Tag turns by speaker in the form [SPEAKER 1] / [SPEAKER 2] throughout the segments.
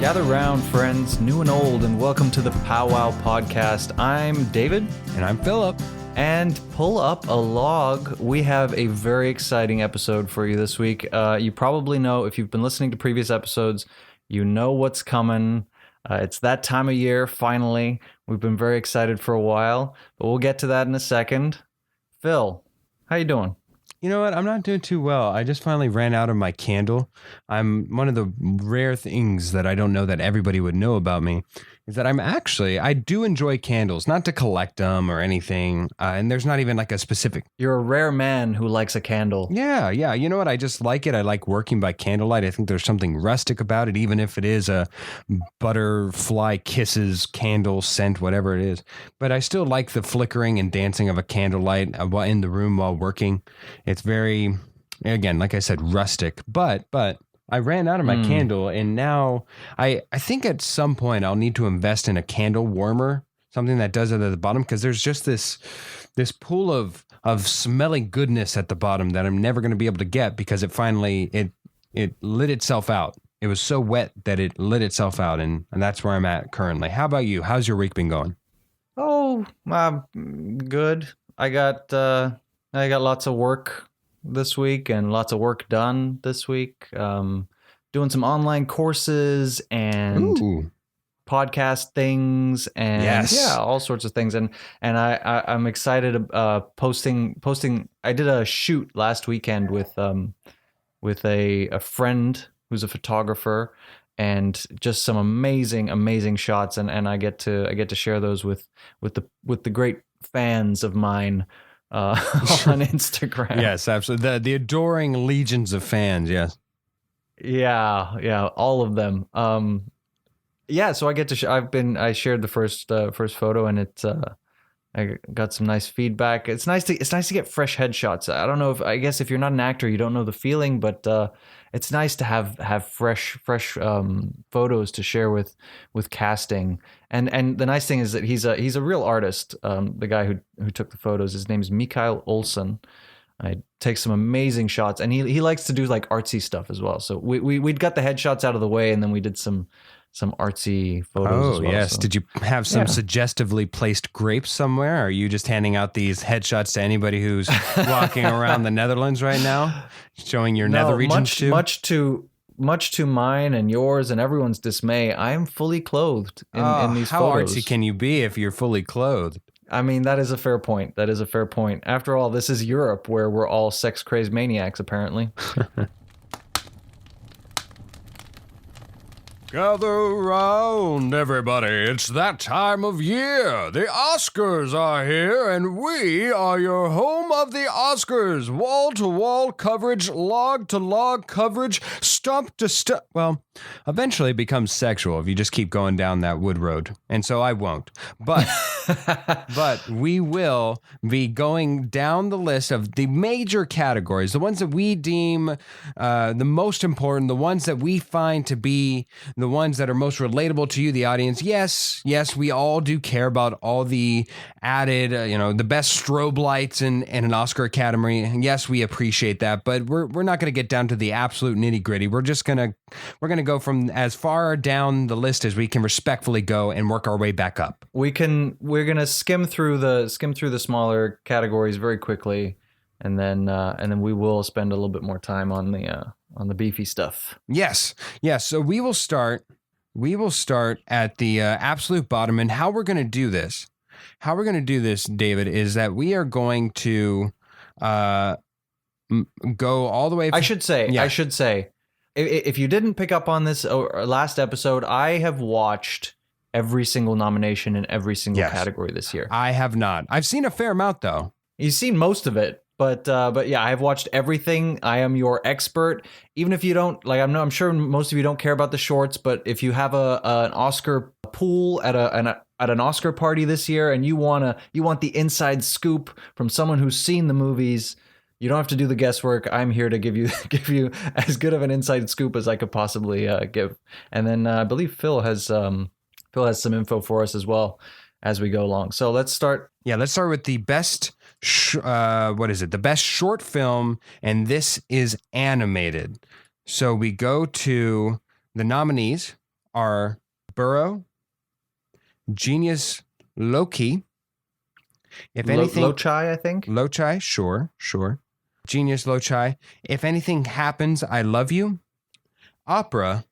[SPEAKER 1] Gather round, friends, new and old, and welcome to the POWWOW podcast. I'm David.
[SPEAKER 2] And I'm Philip.
[SPEAKER 1] And pull up a log. We have a very exciting episode for you this week. You probably know, if you've been listening to previous episodes, you know what's coming. It's that time of year, finally. We've been very excited for a while, but we'll get to that in a second. Phil, how you doing?
[SPEAKER 2] You know what? I'm not doing too well. I just finally ran out of my candle. I'm one of the rare things that I don't know that everybody would know about me is that I do enjoy candles, not to collect them or anything. And there's not even like a specific.
[SPEAKER 1] You're a rare man who likes a candle.
[SPEAKER 2] Yeah. You know what? I just like it. I like working by candlelight. I think there's something rustic about it, even if it is a butterfly kisses candle scent, whatever it is. But I still like the flickering and dancing of a candlelight in the room while working. It's very, again, like I said, rustic, but I ran out of my candle, and now I think at some point I'll need to invest in a candle warmer, something that does it at the bottom, because there's just this pool of smelly goodness at the bottom that I'm never going to be able to get because it finally it lit itself out. It was so wet that it lit itself out, and that's where I'm at currently. How about you? How's your week been going?
[SPEAKER 1] Oh, good. I got lots of work this week and lots of work done this week. Doing some online courses and podcast things and all sorts of things. And I'm excited posting. I did a shoot last weekend with a friend who's a photographer, and just some amazing shots. And I get to share those with the great fans of mine on Instagram.
[SPEAKER 2] Yes, absolutely. The adoring legions of fans. Yes.
[SPEAKER 1] Yeah, all of them. So I get to I shared the first photo, and I got some nice feedback. It's nice to get fresh headshots. I don't know I guess if you're not an actor, you don't know the feeling, but it's nice to have fresh photos to share with casting. And the nice thing is that he's a real artist. The guy who took the photos, his name's Mikael Olsen. I take some amazing shots, and he likes to do like artsy stuff as well. So we'd got the headshots out of the way, and then we did some artsy photos as well.
[SPEAKER 2] Yes.
[SPEAKER 1] So.
[SPEAKER 2] Did you have some suggestively placed grapes somewhere? Or are you just handing out these headshots to anybody who's walking around the Netherlands right now, showing your nether regions too?
[SPEAKER 1] Much to mine and yours and everyone's dismay, I am fully clothed in these photos.
[SPEAKER 2] How artsy can you be if you're fully clothed?
[SPEAKER 1] I mean, that is a fair point. After all, this is Europe, where we're all sex-crazed maniacs, apparently.
[SPEAKER 2] Gather round, everybody. It's that time of year. The Oscars are here, and we are your home of the Oscars. Wall-to-wall coverage, log-to-log coverage, stump to stump. Well, eventually it becomes sexual if you just keep going down that wood road. And so I won't. But we will be going down the list of the major categories, the ones that we deem the most important, the ones that we find to be the ones that are most relatable to you, the audience. Yes, we all do care about all the added, the best strobe lights in an Oscar Academy. Yes, we appreciate that, but we're not going to get down to the absolute nitty gritty. We're going to go from as far down the list as we can respectfully go and work our way back up.
[SPEAKER 1] We're going to skim through the smaller categories very quickly, and then we will spend a little bit more time on the beefy stuff.
[SPEAKER 2] Yes. So we will start at the absolute bottom. And how we're going to do this, David, is that we are going to go all the way.
[SPEAKER 1] I should say, if you didn't pick up on this last episode, I have watched every single nomination in every single category this year.
[SPEAKER 2] I have not. I've seen a fair amount, though.
[SPEAKER 1] You've seen most of it. But yeah, I've watched everything. I am your expert. Even if you don't I'm sure most of you don't care about the shorts. But if you have an Oscar pool at an Oscar party this year, and you want the inside scoop from someone who's seen the movies, you don't have to do the guesswork. I'm here to give you as good of an inside scoop as I could possibly give. And then I believe Phil has some info for us as well as we go along. So let's start.
[SPEAKER 2] Yeah, let's start with the best. The best short film, and this is animated. So we go to the nominees are Burrow, Genius Loki. If anything,
[SPEAKER 1] Lochai, I think.
[SPEAKER 2] Lochai, sure. Genius Lochai. If anything happens, I love you. Opera,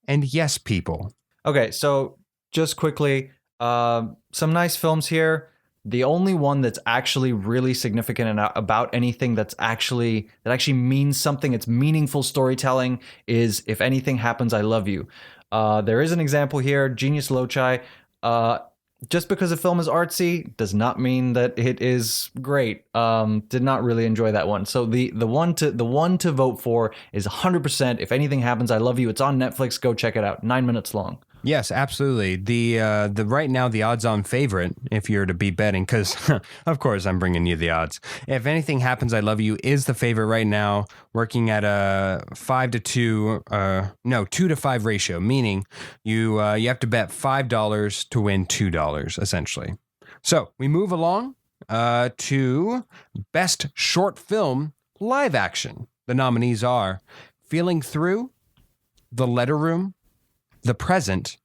[SPEAKER 2] and Yes People.
[SPEAKER 1] Okay, so just quickly, some nice films here. The only one that's actually really significant about anything that actually means something, it's meaningful storytelling, is If Anything Happens, I Love You. There is an example here, Genius Lochai. Just because a film is artsy does not mean that it is great. Did not really enjoy that one. So the one to vote for is 100%. If Anything Happens, I Love You. It's on Netflix. Go check it out. 9 minutes long.
[SPEAKER 2] Yes, absolutely. The right now the odds-on favorite, if you're to be betting, because of course I'm bringing you the odds. If Anything Happens, I Love You is the favorite right now, working at a 2 to 5 ratio, meaning you have to bet $5 to win $2 essentially. So we move along to Best Short Film Live Action. The nominees are Feeling Through, The Letter Room, The Present,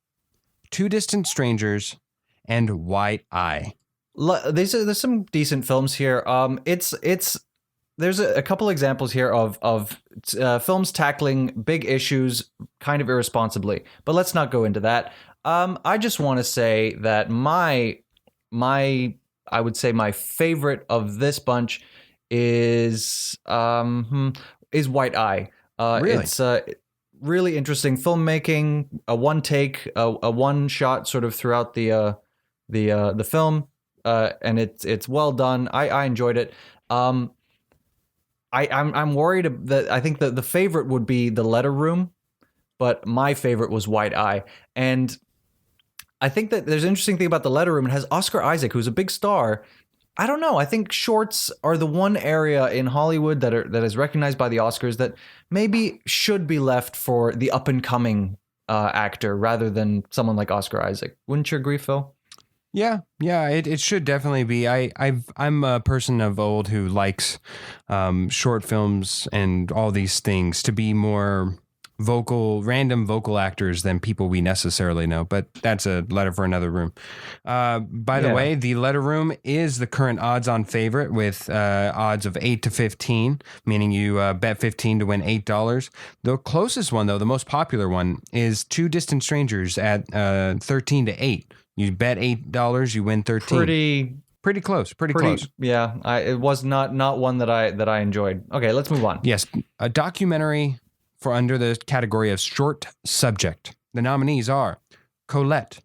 [SPEAKER 2] Two Distant Strangers, and White Eye.
[SPEAKER 1] There's some decent films here. There's a couple examples here of films tackling big issues kind of irresponsibly, but let's not go into that. I just want to say that I would say my favorite of this bunch is White Eye.
[SPEAKER 2] Really?
[SPEAKER 1] It's really interesting filmmaking, a one take, a one shot sort of throughout the film, and it's well done. I enjoyed it. I'm worried that I think that the favorite would be The Letter Room, but my favorite was White Eye, and I think that there's an interesting thing about The Letter Room. It has Oscar Isaac, who's a big star. I don't know. I think shorts are the one area in Hollywood that is recognized by the Oscars that maybe should be left for the up and coming actor rather than someone like Oscar Isaac. Wouldn't you agree, Phil?
[SPEAKER 2] Yeah, it should definitely be. I'm a person of old who likes short films and all these things to be more random vocal actors than people we necessarily know, but that's a letter for another room. By the way, The Letter Room is the current odds-on favorite with odds of 8 to 15, meaning you bet 15 to win $8. The closest one, though, the most popular one, is Two Distant Strangers at 13 to 8. You bet $8, you win 13. Pretty close.
[SPEAKER 1] Yeah, it was not one that I enjoyed. Okay, let's move on.
[SPEAKER 2] Yes, a documentary for under the category of short subject. The nominees are Colette,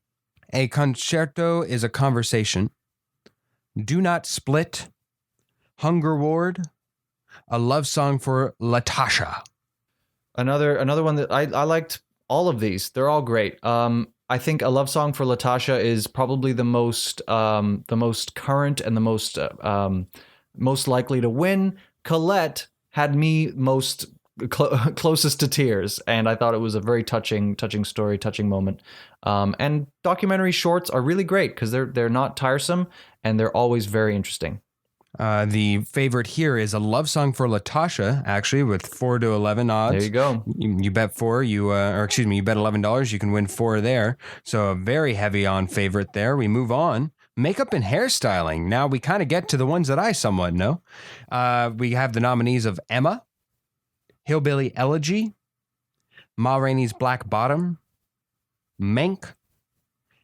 [SPEAKER 2] A Concerto is a Conversation, Do Not Split, Hunger Ward, A Love Song for Latasha.
[SPEAKER 1] Another one that I liked all of these. They're all great. I think A Love Song for Latasha is probably the most current and the most likely to win. Colette had me most closest to tears, and I thought it was a very touching story, touching moment. And documentary shorts are really great because they're not tiresome and they're always very interesting.
[SPEAKER 2] The favorite here is A Love Song for Latasha, actually, with 4 to 11 odds.
[SPEAKER 1] There you go.
[SPEAKER 2] You bet 4, you bet $11, you can win 4 there. So a very heavy on favorite there. We move on. Makeup and hairstyling. Now we kind of get to the ones that I somewhat know. We have the nominees of Emma, Hillbilly Elegy, Ma Rainey's Black Bottom, Mank,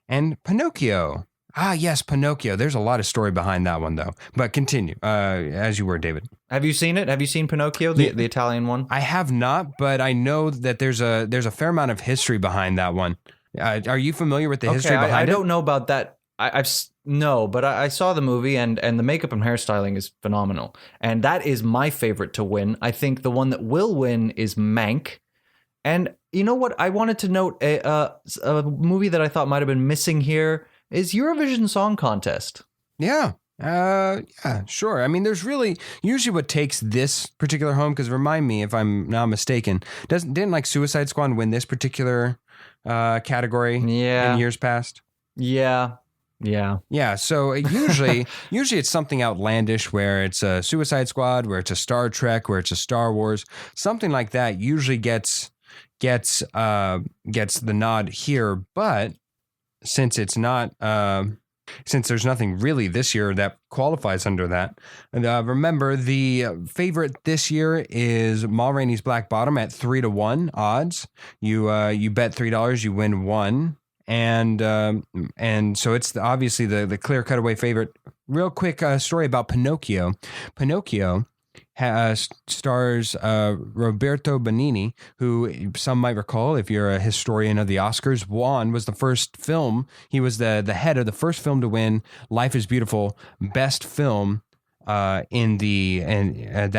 [SPEAKER 2] and Pinocchio. Ah, yes, Pinocchio. There's a lot of story behind that one, though. But continue, as you were, David.
[SPEAKER 1] Have you seen it? Have you seen Pinocchio, the Italian one?
[SPEAKER 2] I have not, but I know that there's a fair amount of history behind that one. Are you familiar with the history behind it?
[SPEAKER 1] I don't know about that. But I saw the movie, and the makeup and hairstyling is phenomenal. And that is my favorite to win. I think the one that will win is Mank. And you know what? I wanted to note a movie that I thought might have been missing here is Eurovision Song Contest.
[SPEAKER 2] Yeah, sure. I mean, there's really usually what takes this particular home, because remind me if I'm not mistaken, didn't like Suicide Squad win this particular category in years past? Yeah. So usually it's something outlandish, where it's a Suicide Squad, where it's a Star Trek, where it's a Star Wars, something like that usually gets gets the nod here, but since it's not since there's nothing really this year that qualifies under that, remember the favorite this year is Ma Rainey's Black Bottom at 3-1 odds. You bet $3, you win $1. And so it's obviously the clear cutaway favorite. Real quick story about Pinocchio. Pinocchio stars Roberto Benigni, who some might recall, if you're a historian of the Oscars, was the first film. He was the head of the first film to win Life is Beautiful Best Film that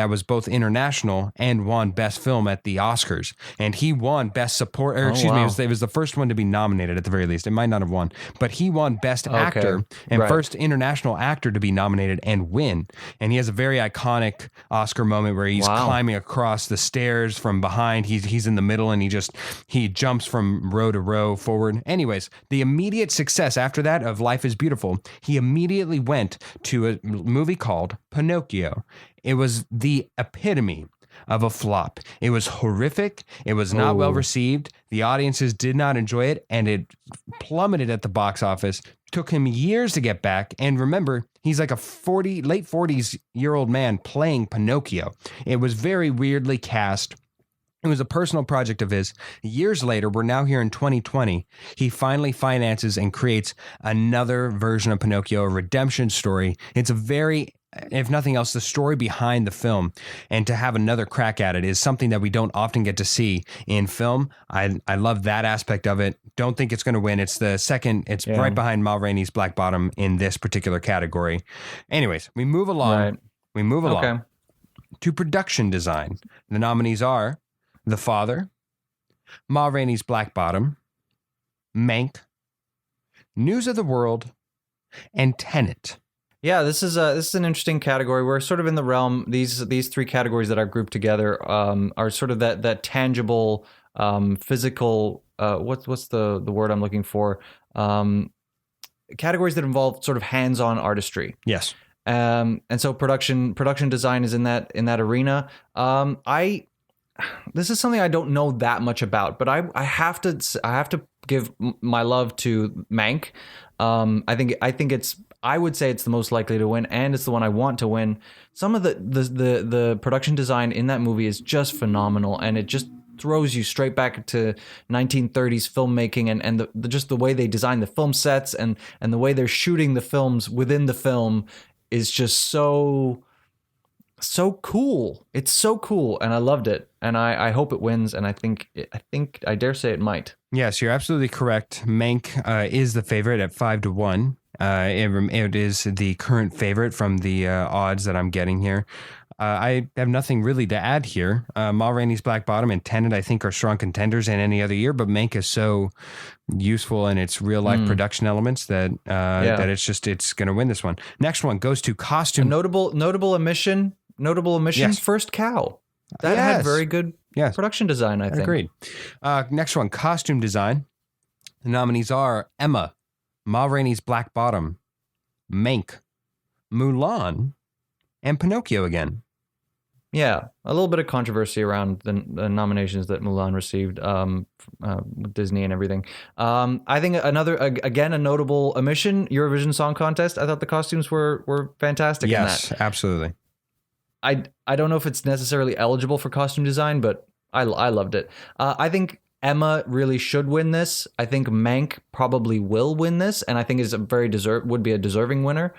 [SPEAKER 2] was both international and won Best Film at the Oscars. And he won Best Support, or excuse me, it was the first one to be nominated at the very least. It might not have won, but he won Best Actor and first international actor to be nominated and win. And he has a very iconic Oscar moment where he's climbing across the stairs from behind. He's in the middle and he jumps from row to row forward. Anyways, the immediate success after that of Life is Beautiful, he immediately went to a movie called Pinocchio. It was the epitome of a flop. It was horrific. It was not well received. The audiences did not enjoy it, and it plummeted at the box office. Took him years to get back. And remember, he's like a late 40s-year-old man playing Pinocchio. It was very weirdly cast. It was a personal project of his. Years later, we're now here in 2020. He finally finances and creates another version of Pinocchio, a redemption story. It's a very, if nothing else, the story behind the film. And to have another crack at it is something that we don't often get to see in film. I love that aspect of it. Don't think it's going to win. It's the second. It's right behind Ma Rainey's Black Bottom in this particular category. Anyways, we move along.
[SPEAKER 1] Right.
[SPEAKER 2] We move along to production design. The nominees are The Father, Ma Rainey's Black Bottom, Mank, News of the World, and Tenet.
[SPEAKER 1] Yeah, this is an interesting category. We're sort of in the realm. These three categories that I've grouped together are sort of that tangible, physical. What's the word I'm looking for? Categories that involve sort of hands-on artistry.
[SPEAKER 2] Yes.
[SPEAKER 1] And so production design is in that arena. This is something I don't know that much about, but I have to give my love to Mank. I would say it's the most likely to win, and it's the one I want to win. Some of the production design in that movie is just phenomenal, and it just throws you straight back to 1930s filmmaking and just the way they design the film sets and the way they're shooting the films within the film is just so cool. It's so cool, and I loved it, and I hope it wins, and I think I dare say it might.
[SPEAKER 2] Yes, you're absolutely correct. Mank is the favorite at 5-1. It is the current favorite from the odds that I'm getting here. I have nothing really to add here. Ma Rainey's Black Bottom and Tenet, I think, are strong contenders in any other year, but Mank is so useful in its real life production elements that it's going to win this one. Next one goes to costume.
[SPEAKER 1] A notable omission.
[SPEAKER 2] Yes.
[SPEAKER 1] First Cow. That had very good production design, I think.
[SPEAKER 2] Agreed. Next one, costume design. The nominees are Emma, Ma Rainey's Black Bottom, Mank, Mulan, and Pinocchio again.
[SPEAKER 1] Yeah, a little bit of controversy around the nominations that Mulan received with Disney and everything. I think a notable omission, Eurovision Song Contest. I thought the costumes were fantastic in that.
[SPEAKER 2] Yes, absolutely.
[SPEAKER 1] I don't know if it's necessarily eligible for costume design, but I loved it. I think Emma really should win this. I think Mank probably will win this, and I think would be a deserving winner.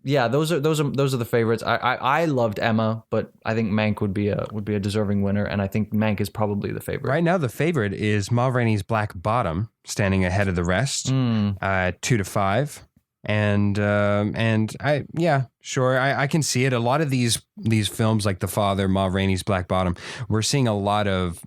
[SPEAKER 1] Yeah, those are the favorites. I loved Emma, but I think Mank would be a deserving winner, and I think Mank is probably the favorite.
[SPEAKER 2] Right now, the favorite is Ma Rainey's Black Bottom, standing ahead of the rest, 2-5. And I can see it. A lot of these films like The Father, Ma Rainey's Black Bottom, we're seeing a lot of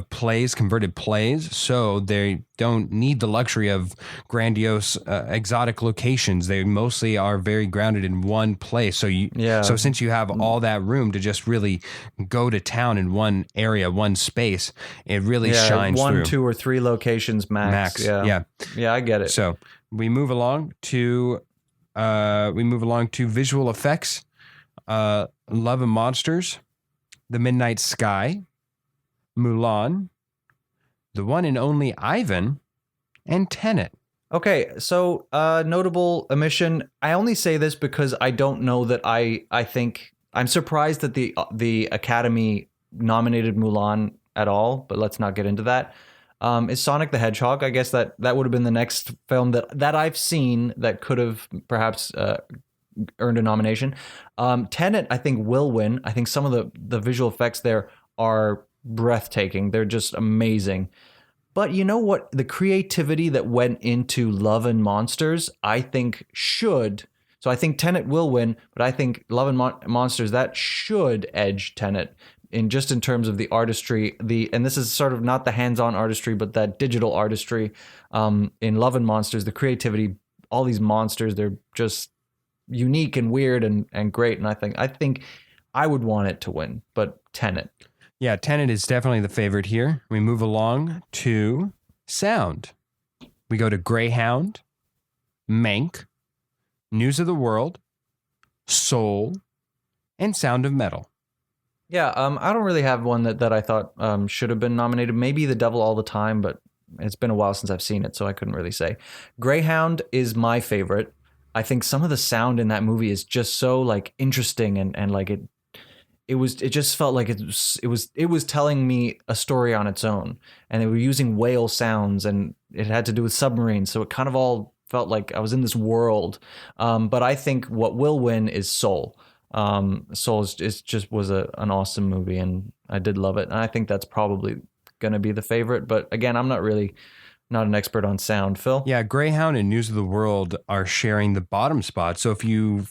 [SPEAKER 2] plays, converted plays, so they don't need the luxury of grandiose exotic locations. They mostly are very grounded in one place. So since you have all that room to just really go to town in one area, one space, it really shines through.
[SPEAKER 1] 1, 2, or 3 locations max. Yeah, I get it.
[SPEAKER 2] So we move along to visual effects. Love and Monsters, The Midnight Sky, Mulan, The One and Only Ivan, and Tenet.
[SPEAKER 1] Okay, so notable omission. I only say this because I don't know that I think I'm surprised that the Academy nominated Mulan at all, but let's not get into that. Is Sonic the Hedgehog? I guess that would have been the next film that I've seen that could have perhaps earned a nomination. Tenet, I think, will win. I think some of the visual effects there are breathtaking. They're just amazing. But you know what? The creativity that went into Love and Monsters, I think should. So I think Tenet will win, but I think Love and Monsters, that should edge Tenet in terms of the artistry. And this is sort of not the hands-on artistry, but that digital artistry. In Love and Monsters, the creativity, all these monsters, they're just unique and weird and great. And I think I would want it to win, but Tenet.
[SPEAKER 2] Yeah, Tenet is definitely the favorite here. We move along to sound. We go to Greyhound, Mank, News of the World, Soul, and Sound of Metal.
[SPEAKER 1] Yeah, I don't really have one that I thought should have been nominated. Maybe The Devil All the Time, but it's been a while since I've seen it, so I couldn't really say. Greyhound is my favorite. I think some of the sound in that movie is just so like interesting and like it just felt like it was telling me a story on its own, and they were using whale sounds, and it had to do with submarines, so it kind of all felt like I was in this world. But I think what will win is Soul. Soul was an awesome movie, and I did love it, and I think that's probably going to be the favorite. But again, I'm not an expert on sound. Phil?
[SPEAKER 2] Yeah, Greyhound and News of the World are sharing the bottom spot. So if you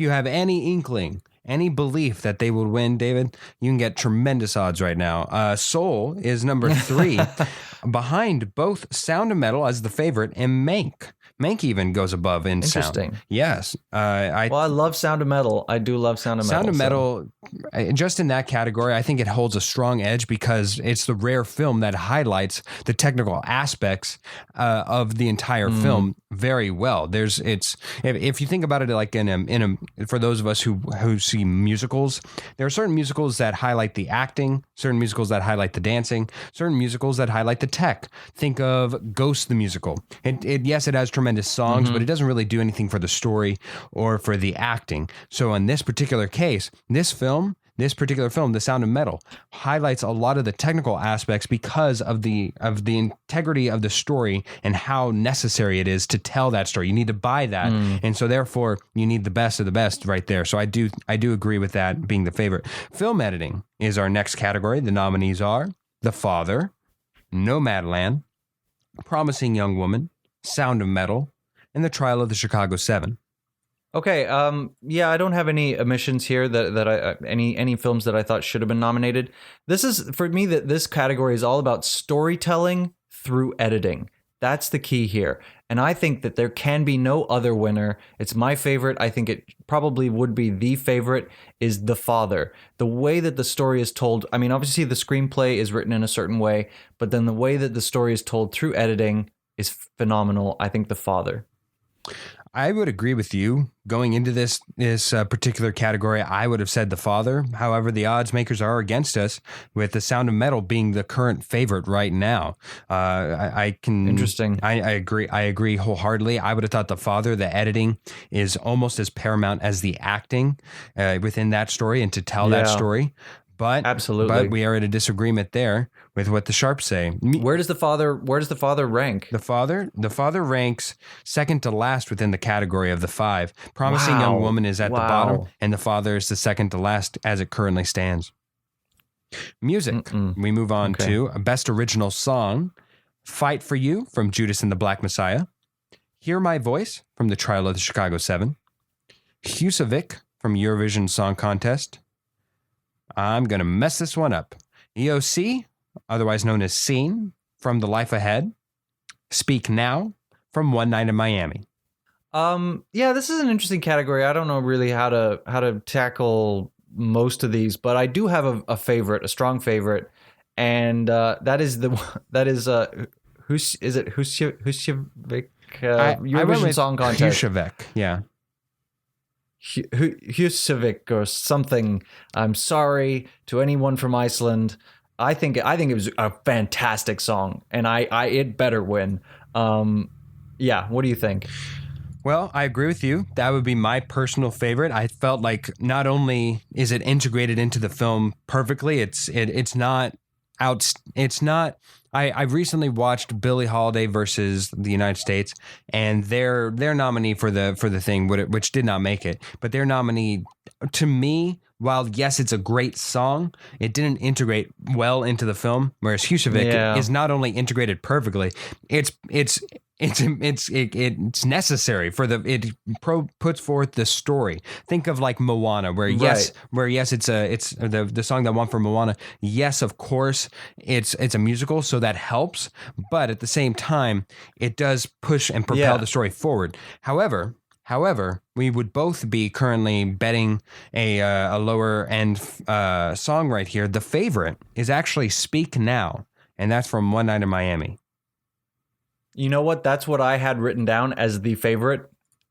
[SPEAKER 2] have any inkling, any belief that they will win, David, you can get tremendous odds right now. Soul is number 3, behind both Sound of Metal as the favorite and Mank. Mank even goes above in sound.
[SPEAKER 1] Interesting.
[SPEAKER 2] Yes.
[SPEAKER 1] I love Sound of Metal. I do love Sound of Metal.
[SPEAKER 2] Sound of Metal, just in that category, I think it holds a strong edge because it's the rare film that highlights the technical aspects of the entire film very well. If you think about it, like for those of us who see musicals, there are certain musicals that highlight the acting, certain musicals that highlight the dancing, certain musicals that highlight the tech. Think of Ghost the musical. Yes, it has tremendous songs, but it doesn't really do anything for the story or for the acting. So in this particular case, this particular film, The Sound of Metal, highlights a lot of the technical aspects because of the integrity of the story and how necessary it is to tell that story. You need to buy that, and so therefore you need the best of the best right there. So I do agree with that being the favorite. Film editing is our next category. The nominees are The Father, Nomadland, Promising Young Woman, Sound of Metal, and The Trial of the Chicago 7.
[SPEAKER 1] Okay, yeah, I don't have any omissions here any films that I thought should have been nominated. This is, for me, that this category is all about storytelling through editing. That's the key here. And I think that there can be no other winner. It's my favorite. I think it probably would be the favorite, is The Father. The way that the story is told, I mean, obviously the screenplay is written in a certain way, but then the way that the story is told through editing is phenomenal. I think The Father.
[SPEAKER 2] I would agree with you. Going into this particular category, I would have said The Father. However, the odds makers are against us, with The Sound of Metal being the current favorite right now.
[SPEAKER 1] Interesting.
[SPEAKER 2] I agree. I agree wholeheartedly. I would have thought The Father, the editing is almost as paramount as the acting within that story and to tell that story. But
[SPEAKER 1] absolutely,
[SPEAKER 2] but we are at a disagreement there with what the Sharps say.
[SPEAKER 1] Where does the father rank?
[SPEAKER 2] The father ranks second to last within the category of the 5. Promising Young Woman is at the bottom, and The Father is the second to last as it currently stands. Music. We move on to Best Original Song. Fight for You from Judas and the Black Messiah. Hear My Voice from The Trial of the Chicago 7. Husavik from Eurovision Song Contest. I'm going to mess this one up. EOC, otherwise known as Scene, from The Life Ahead. Speak Now, from One Night in Miami.
[SPEAKER 1] Yeah, this is an interesting category. I don't know really how to tackle most of these, but I do have a favorite, a strong favorite, and that is Husavik, Eurovision Song Contest.
[SPEAKER 2] Husavik, yeah.
[SPEAKER 1] Husavik or something. I'm sorry to anyone from Iceland. I think it was a fantastic song, and I it better win. Yeah, what do you think?
[SPEAKER 2] Well, I agree with you. That would be my personal favorite. I felt like not only is it integrated into the film perfectly, it's not out. It's not. I recently watched Billie Holiday versus the United States, and their nominee for the thing, which did not make it, but their nominee to me. While yes, it's a great song, it didn't integrate well into the film. Whereas Husavik
[SPEAKER 1] Yeah.
[SPEAKER 2] is not only integrated perfectly, it's necessary for puts forth the story. Think of like Moana,
[SPEAKER 1] Right.
[SPEAKER 2] where yes, it's the song that won for Moana. Yes, of course, it's a musical, so that helps. But at the same time, it does push and propel
[SPEAKER 1] Yeah.
[SPEAKER 2] the story forward. However, we would both be currently betting a lower end song right here. The favorite is actually "Speak Now," and that's from One Night in Miami.
[SPEAKER 1] You know what? That's what I had written down as the favorite.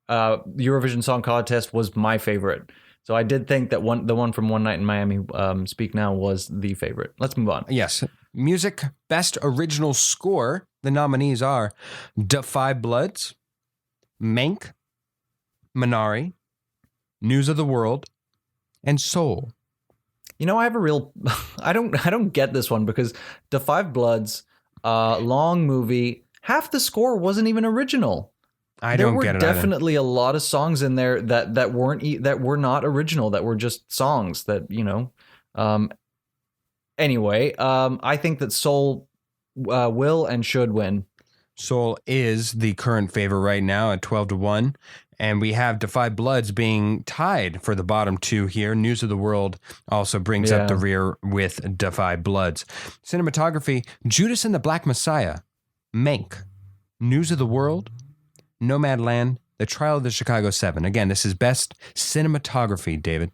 [SPEAKER 1] Eurovision Song Contest was my favorite. So I did think that the one from One Night in Miami, Speak Now, was the favorite. Let's move on.
[SPEAKER 2] Yes. Music Best Original Score. The nominees are Da Five Bloods, Mank, Minari, News of the World, and Soul.
[SPEAKER 1] You know, I have a real I don't get this one because The Five Bloods, long movie, half the score wasn't even original.
[SPEAKER 2] I
[SPEAKER 1] There
[SPEAKER 2] don't
[SPEAKER 1] were
[SPEAKER 2] get it either.
[SPEAKER 1] definitely a lot of songs in there that were not original, that were just songs that, um anyway, I think that Soul will and should win.
[SPEAKER 2] Soul is the current favorite right now at 12-1. And we have Da Five Bloods being tied for the bottom two here. News of the World also brings up the rear with Da Five Bloods. Cinematography, Judas and the Black Messiah, Mank, News of the World, Nomadland, The Trial of the Chicago Seven. Again, this is best cinematography, David.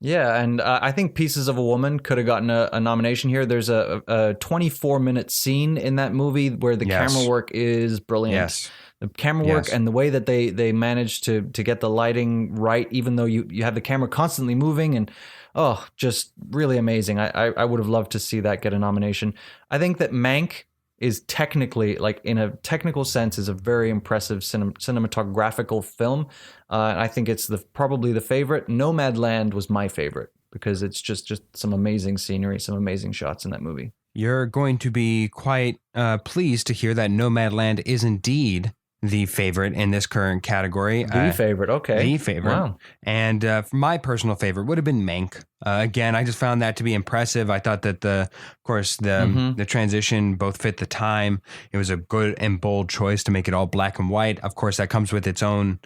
[SPEAKER 1] Yeah, and I think Pieces of a Woman could have gotten a nomination here. There's a 24-minute scene in that movie where the camera work is brilliant.
[SPEAKER 2] Yes.
[SPEAKER 1] The camera work and the way that they managed to get the lighting right, even though you have the camera constantly moving, and just really amazing. I would have loved to see that get a nomination. I think that Mank is technically, like in a technical sense, is a very impressive cinematographical film. I think it's probably the favorite. Nomadland was my favorite because it's just some amazing scenery, some amazing shots in that movie.
[SPEAKER 2] You're going to be quite pleased to hear that Nomadland is indeed the favorite in this current category.
[SPEAKER 1] The favorite, okay.
[SPEAKER 2] The favorite.
[SPEAKER 1] Wow.
[SPEAKER 2] And my personal favorite would have been Mank. Again, I just found that to be impressive. I thought that the transition both fit the time. It was a good and bold choice to make it all black and white. Of course, that comes with its own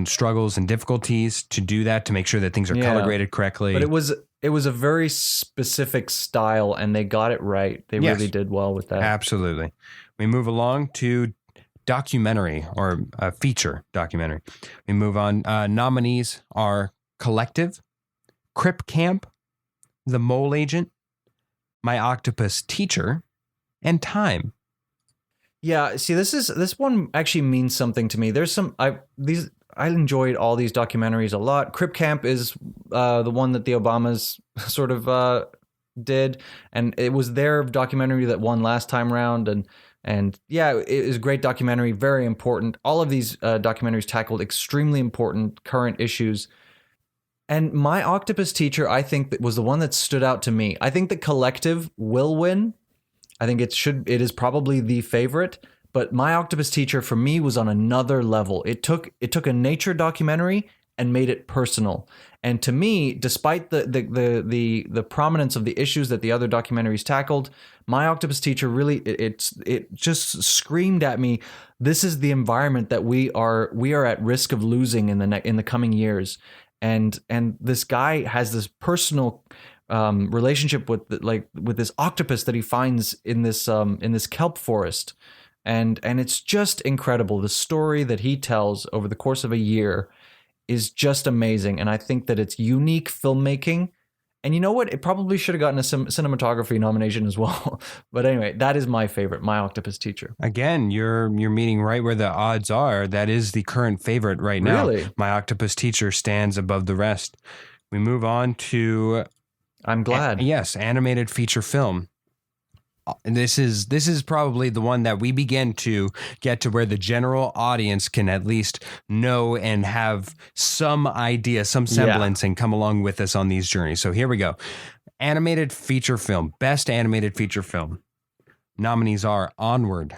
[SPEAKER 2] struggles and difficulties to do that, to make sure that things are color graded correctly.
[SPEAKER 1] But it was a very specific style, and they got it right. They really did well with that.
[SPEAKER 2] Absolutely. We move along to documentary or feature documentary. We move on. Nominees are Collective, Crip Camp, The Mole Agent, My Octopus Teacher, and Time.
[SPEAKER 1] Yeah, see, this one actually means something to me. There's I enjoyed all these documentaries a lot. Crip Camp is the one that the Obamas sort of did, and it was their documentary that won last time round, and yeah, it is a great documentary, very important. All of these documentaries tackled extremely important current issues. And My Octopus Teacher, I think, that was the one that stood out to me. I think the Collective will win. I think it is probably the favorite. But My Octopus Teacher for me was on another level. It took a nature documentary and made it personal. And to me, despite the prominence of the issues that the other documentaries tackled, My Octopus Teacher really it just screamed at me, this is the environment that we are at risk of losing in the coming years. And this guy has this personal relationship with this octopus that he finds in this kelp forest. And it's just incredible. The story that he tells over the course of a year is just amazing. And I think that it's unique filmmaking. And you know what? It probably should have gotten a cinematography nomination as well. But anyway, that is my favorite, My Octopus Teacher.
[SPEAKER 2] Again, you're meeting right where the odds are. That is the current favorite right now.
[SPEAKER 1] Really?
[SPEAKER 2] My Octopus Teacher stands above the rest. We move on to
[SPEAKER 1] I'm glad.
[SPEAKER 2] Yes, animated feature film. And this is probably the one that we begin to get to where the general audience can at least know and have some idea, some semblance, and come along with us on these journeys. So here we go. Animated feature film, best animated feature film. Nominees are Onward,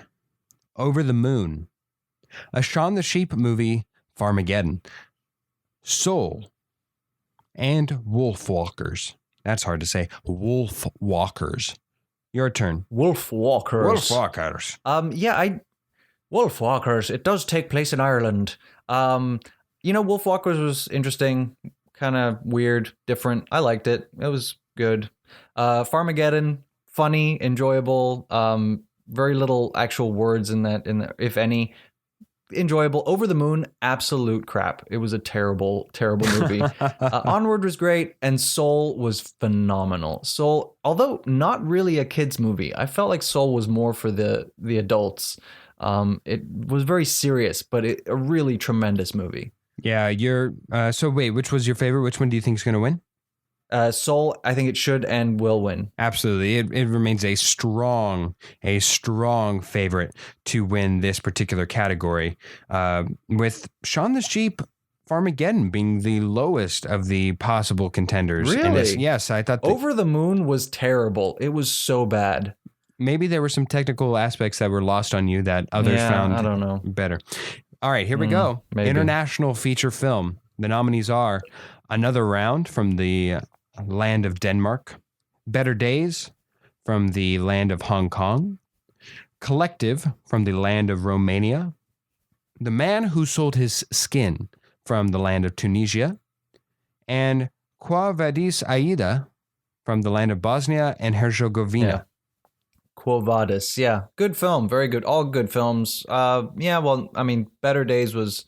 [SPEAKER 2] Over the Moon, A Shaun the Sheep movie, Farmageddon, Soul, and Wolfwalkers. That's hard to say. Wolfwalkers. Your turn.
[SPEAKER 1] Wolfwalkers.
[SPEAKER 2] Wolfwalkers.
[SPEAKER 1] Wolfwalkers. It does take place in Ireland. Wolfwalkers was interesting, kind of weird, different. I liked it. It was good. Farmageddon, funny, enjoyable. Very little actual words in that, if any. Enjoyable. Over the Moon, absolute crap. It was a terrible, terrible movie. Onward was great, and Soul was phenomenal. Soul, although not really a kid's movie, I felt like Soul was more for the adults. It was very serious, but a really tremendous movie.
[SPEAKER 2] Yeah, so wait, which was your favorite? Which one do you think is going to win?
[SPEAKER 1] Soul, I think it should and will win.
[SPEAKER 2] Absolutely. It remains a strong favorite to win this particular category, with Shaun the Sheep Farmageddon being the lowest of the possible contenders.
[SPEAKER 1] Really?
[SPEAKER 2] Yes, I thought
[SPEAKER 1] Over the Moon was terrible. It was so bad.
[SPEAKER 2] Maybe there were some technical aspects that were lost on you that others found
[SPEAKER 1] I don't know.
[SPEAKER 2] better. All right, here we go.
[SPEAKER 1] Maybe.
[SPEAKER 2] International feature film. The nominees are Another Round from the land of Denmark, Better Days from the land of Hong Kong, Collective from the land of Romania, The Man Who Sold His Skin from the land of Tunisia, and Quo Vadis Aida from the land of Bosnia and Herzegovina.
[SPEAKER 1] Yeah. Quo Vadis, yeah. Good film, very good. All good films. Better Days was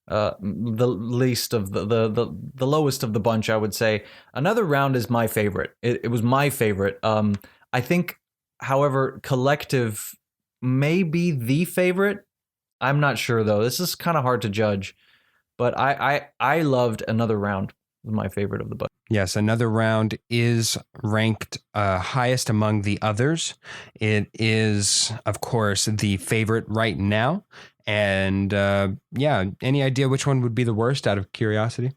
[SPEAKER 1] the least of the lowest of the bunch, I would say. Another Round is my favorite. It was my favorite. I think, however, Collective may be the favorite. I'm not sure though. This is kind of hard to judge, but I loved Another Round. It was my favorite of the bunch.
[SPEAKER 2] Yes, Another Round is ranked highest among the others. It is, of course, the favorite right now. And any idea which one would be the worst out of curiosity?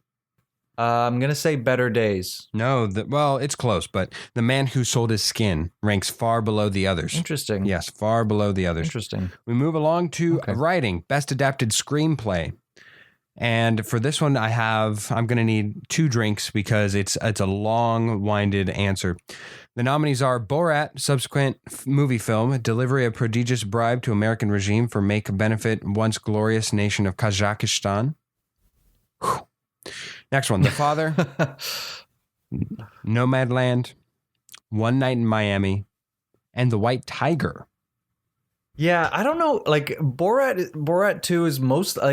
[SPEAKER 1] I'm going to say Better Days.
[SPEAKER 2] No, it's close, but The Man Who Sold His Skin ranks far below the others.
[SPEAKER 1] Interesting.
[SPEAKER 2] Yes, far below the others.
[SPEAKER 1] Interesting.
[SPEAKER 2] We move along to writing, Best Adapted Screenplay. And for this one, I'm going to need 2 drinks because it's a long-winded answer. The nominees are Borat, subsequent movie film, delivery of prodigious bribe to American regime for make benefit once glorious nation of Kazakhstan. Whew. Next one, The Father, Nomadland, One Night in Miami, and The White Tiger.
[SPEAKER 1] Yeah, I don't know. Like Borat 2 is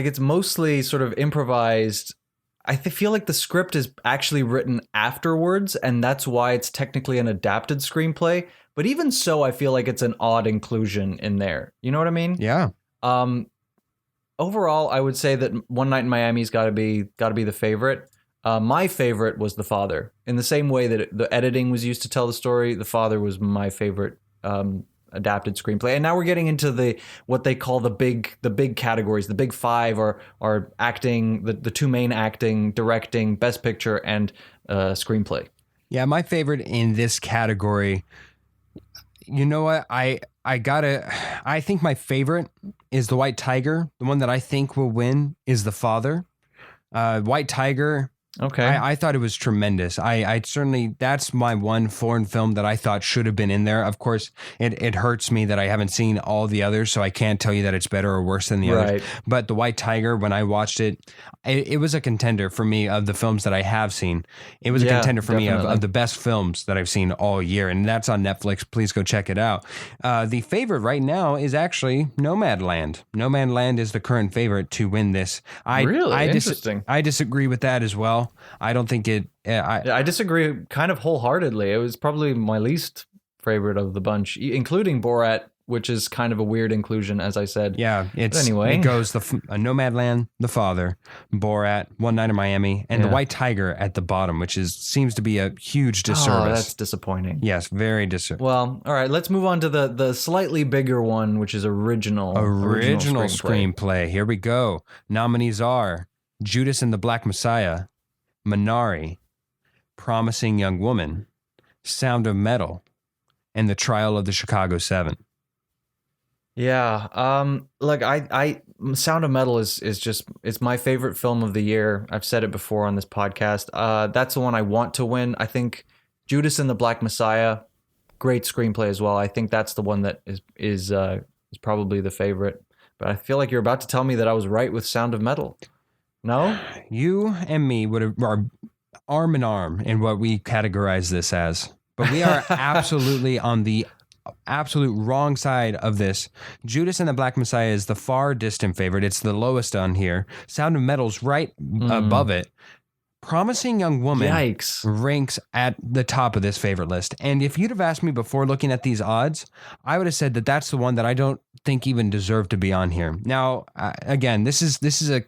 [SPEAKER 1] it's mostly sort of improvised. I feel like the script is actually written afterwards, and that's why it's technically an adapted screenplay. But even so, I feel like it's an odd inclusion in there. You know what I mean?
[SPEAKER 2] Yeah.
[SPEAKER 1] Overall, I would say that One Night in Miami's got to be the favorite. My favorite was The Father. In the same way that the editing was used to tell the story, The Father was my favorite adapted screenplay. And now we're getting into what they call the big categories. The big 5 are acting, the 2 main acting, directing, best picture, and screenplay.
[SPEAKER 2] Yeah, my favorite in this category, you know what? I think my favorite is The White Tiger. The one that I think will win is The Father. White Tiger.
[SPEAKER 1] Okay.
[SPEAKER 2] I thought it was tremendous. I certainly, that's my one foreign film that I thought should have been in there. Of course, it hurts me that I haven't seen all the others, so I can't tell you that it's better or worse than the others. But The White Tiger, when I watched it, it was a contender for me of the films that I have seen. It was a contender for me of the best films that I've seen all year, and that's on Netflix. Please go check it out. The favorite right now is actually Nomadland. Nomadland is the current favorite to win this.
[SPEAKER 1] Interesting.
[SPEAKER 2] I disagree with that as well. I don't think it.
[SPEAKER 1] I disagree kind of wholeheartedly. It was probably my least favorite of the bunch, including Borat which is kind of a weird inclusion, as I said.
[SPEAKER 2] Yeah,
[SPEAKER 1] But anyway,
[SPEAKER 2] it goes Nomadland, The Father, Borat, One Night in Miami, and The White Tiger at the bottom, which seems to be a huge disservice.
[SPEAKER 1] Oh, that's disappointing.
[SPEAKER 2] Yes, very disservice.
[SPEAKER 1] Well, all right, let's move on to the slightly bigger one, which is original
[SPEAKER 2] screenplay. Here we go. Nominees are Judas and the Black Messiah, Minari, Promising Young Woman, Sound of Metal, and The Trial of the Chicago 7.
[SPEAKER 1] Yeah, like I Sound of Metal is just, it's my favorite film of the year. I've said it before on this podcast. That's the one I want to win. I think Judas and the Black Messiah, great screenplay as well. I think that's the one that is probably the favorite. But I feel like you're about to tell me that I was right with Sound of Metal. No?
[SPEAKER 2] You and me are arm in arm in what we categorize this as. But we are absolutely on the absolute wrong side of this. Judas and the Black Messiah is the far distant favorite. It's the lowest on here. Sound of Metal's right above it. Promising Young Woman ranks at the top of this favorite list. And if you'd have asked me before looking at these odds, I would have said that that's the one that I don't think even deserved to be on here. Now, again, this is a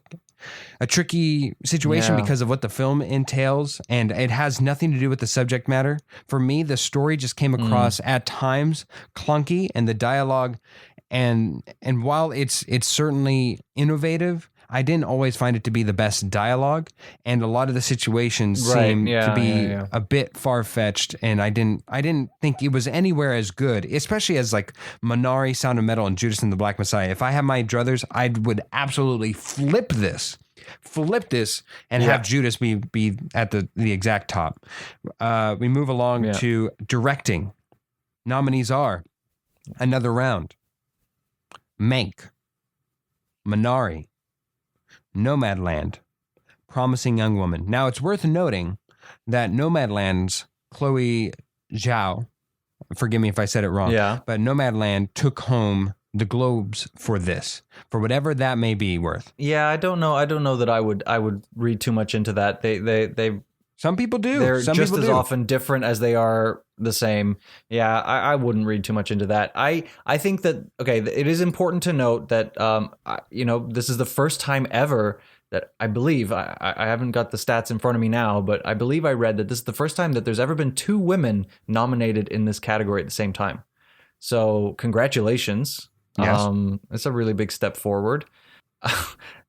[SPEAKER 2] tricky situation because of what the film entails, and it has nothing to do with the subject matter. For me, the story just came across at times clunky, and the dialogue, and while it's certainly innovative, I didn't always find it to be the best dialogue, and a lot of the situations seem to be a bit far-fetched, and I didn't think it was anywhere as good, especially as like Minari, Sound of Metal, and Judas and the Black Messiah. If I had my druthers, I would absolutely flip this and have Judas be at the exact top. We move along to directing. Nominees are Another Round, Mank, Minari, Nomadland, Promising Young Woman. Now, it's worth noting that Nomadland's Chloe Zhao, forgive me if I said it wrong, but Nomadland took home the Globes for this, for whatever that may be worth.
[SPEAKER 1] Yeah, I don't know that I would read too much into that. They
[SPEAKER 2] some people do.
[SPEAKER 1] They're
[SPEAKER 2] some
[SPEAKER 1] just
[SPEAKER 2] people
[SPEAKER 1] as
[SPEAKER 2] do.
[SPEAKER 1] often different as they are the same. Yeah, I wouldn't read too much into that. I think that, okay, it is important to note that, this is the first time ever that I believe, I haven't got the stats in front of me now, but I believe I read that this is the first time that there's ever been 2 women nominated in this category at the same time. So congratulations.
[SPEAKER 2] Yes.
[SPEAKER 1] It's a really big step forward.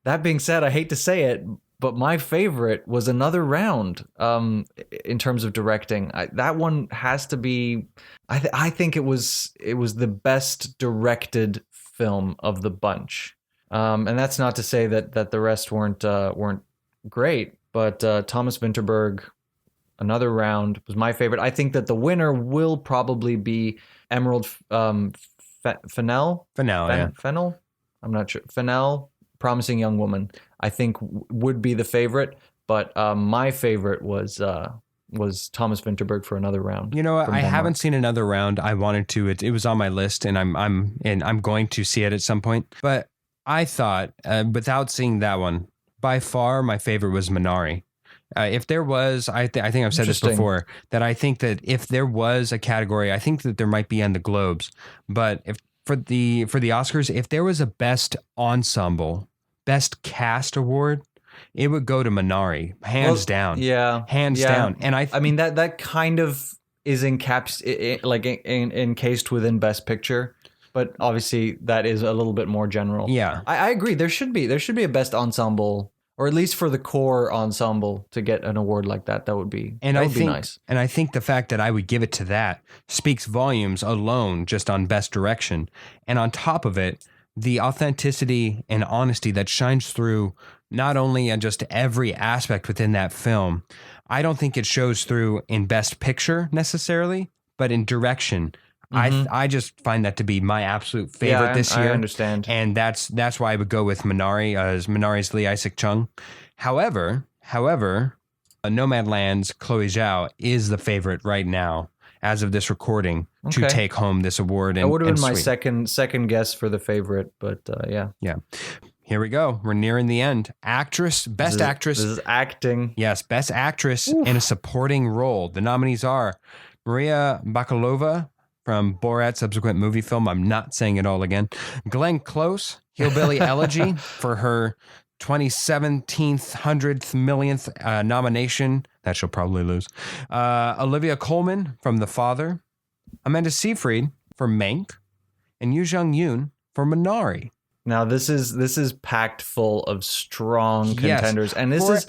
[SPEAKER 1] That being said, I hate to say it, but my favorite was Another Round in terms of directing. That one has to be, I think it was the best directed film of the bunch. And that's not to say that the rest weren't great, but Thomas Vinterberg, Another Round was my favorite. I think that the winner will probably be Emerald Fennell. Fennell? I'm not sure. Fennell, Promising Young Woman, I think would be the favorite, but my favorite was Thomas Vinterberg for Another Round.
[SPEAKER 2] You know what? I haven't seen Another Round. I wanted to. It was on my list, and I'm going to see it at some point. But I thought, without seeing that one, by far my favorite was Minari. If there was, I think I've said this before, that I think that if there was a category, I think that there might be on the Globes, but if for the Oscars, if there was a best ensemble, best cast award, it would go to Minari, hands down.
[SPEAKER 1] Yeah,
[SPEAKER 2] hands down. And I
[SPEAKER 1] mean that kind of is encased within Best Picture, but obviously that is a little bit more general.
[SPEAKER 2] Yeah,
[SPEAKER 1] I agree. There should be a best ensemble, or at least for the core ensemble, to get an award like that. That would be nice.
[SPEAKER 2] And I think the fact that I would give it to that speaks volumes alone just on best direction. And on top of it, the authenticity and honesty that shines through not only in just every aspect within that film. I don't think it shows through in best picture necessarily, but in direction. I just find that to be my absolute favorite this year.
[SPEAKER 1] I understand.
[SPEAKER 2] And that's why I would go with Minari, as Minari's Lee Isaac Chung. However, Nomadland's Chloe Zhao is the favorite right now, as of this recording, to take home this award.
[SPEAKER 1] That would have been my second guess for the favorite, but yeah.
[SPEAKER 2] Yeah. Here we go. We're nearing the end. Best actress.
[SPEAKER 1] This is acting.
[SPEAKER 2] Yes, best actress in a supporting role. The nominees are Maria Bakalova, from Borat, subsequent movie film. I'm not saying it all again. Glenn Close, Hillbilly Elegy, for her 2017th, 100th, millionth nomination. That she'll probably lose. Olivia Colman from The Father. Amanda Seyfried for Mank. And Yoo Jung-yoon for Minari.
[SPEAKER 1] Now this is packed full of strong
[SPEAKER 2] Yes.
[SPEAKER 1] contenders, and this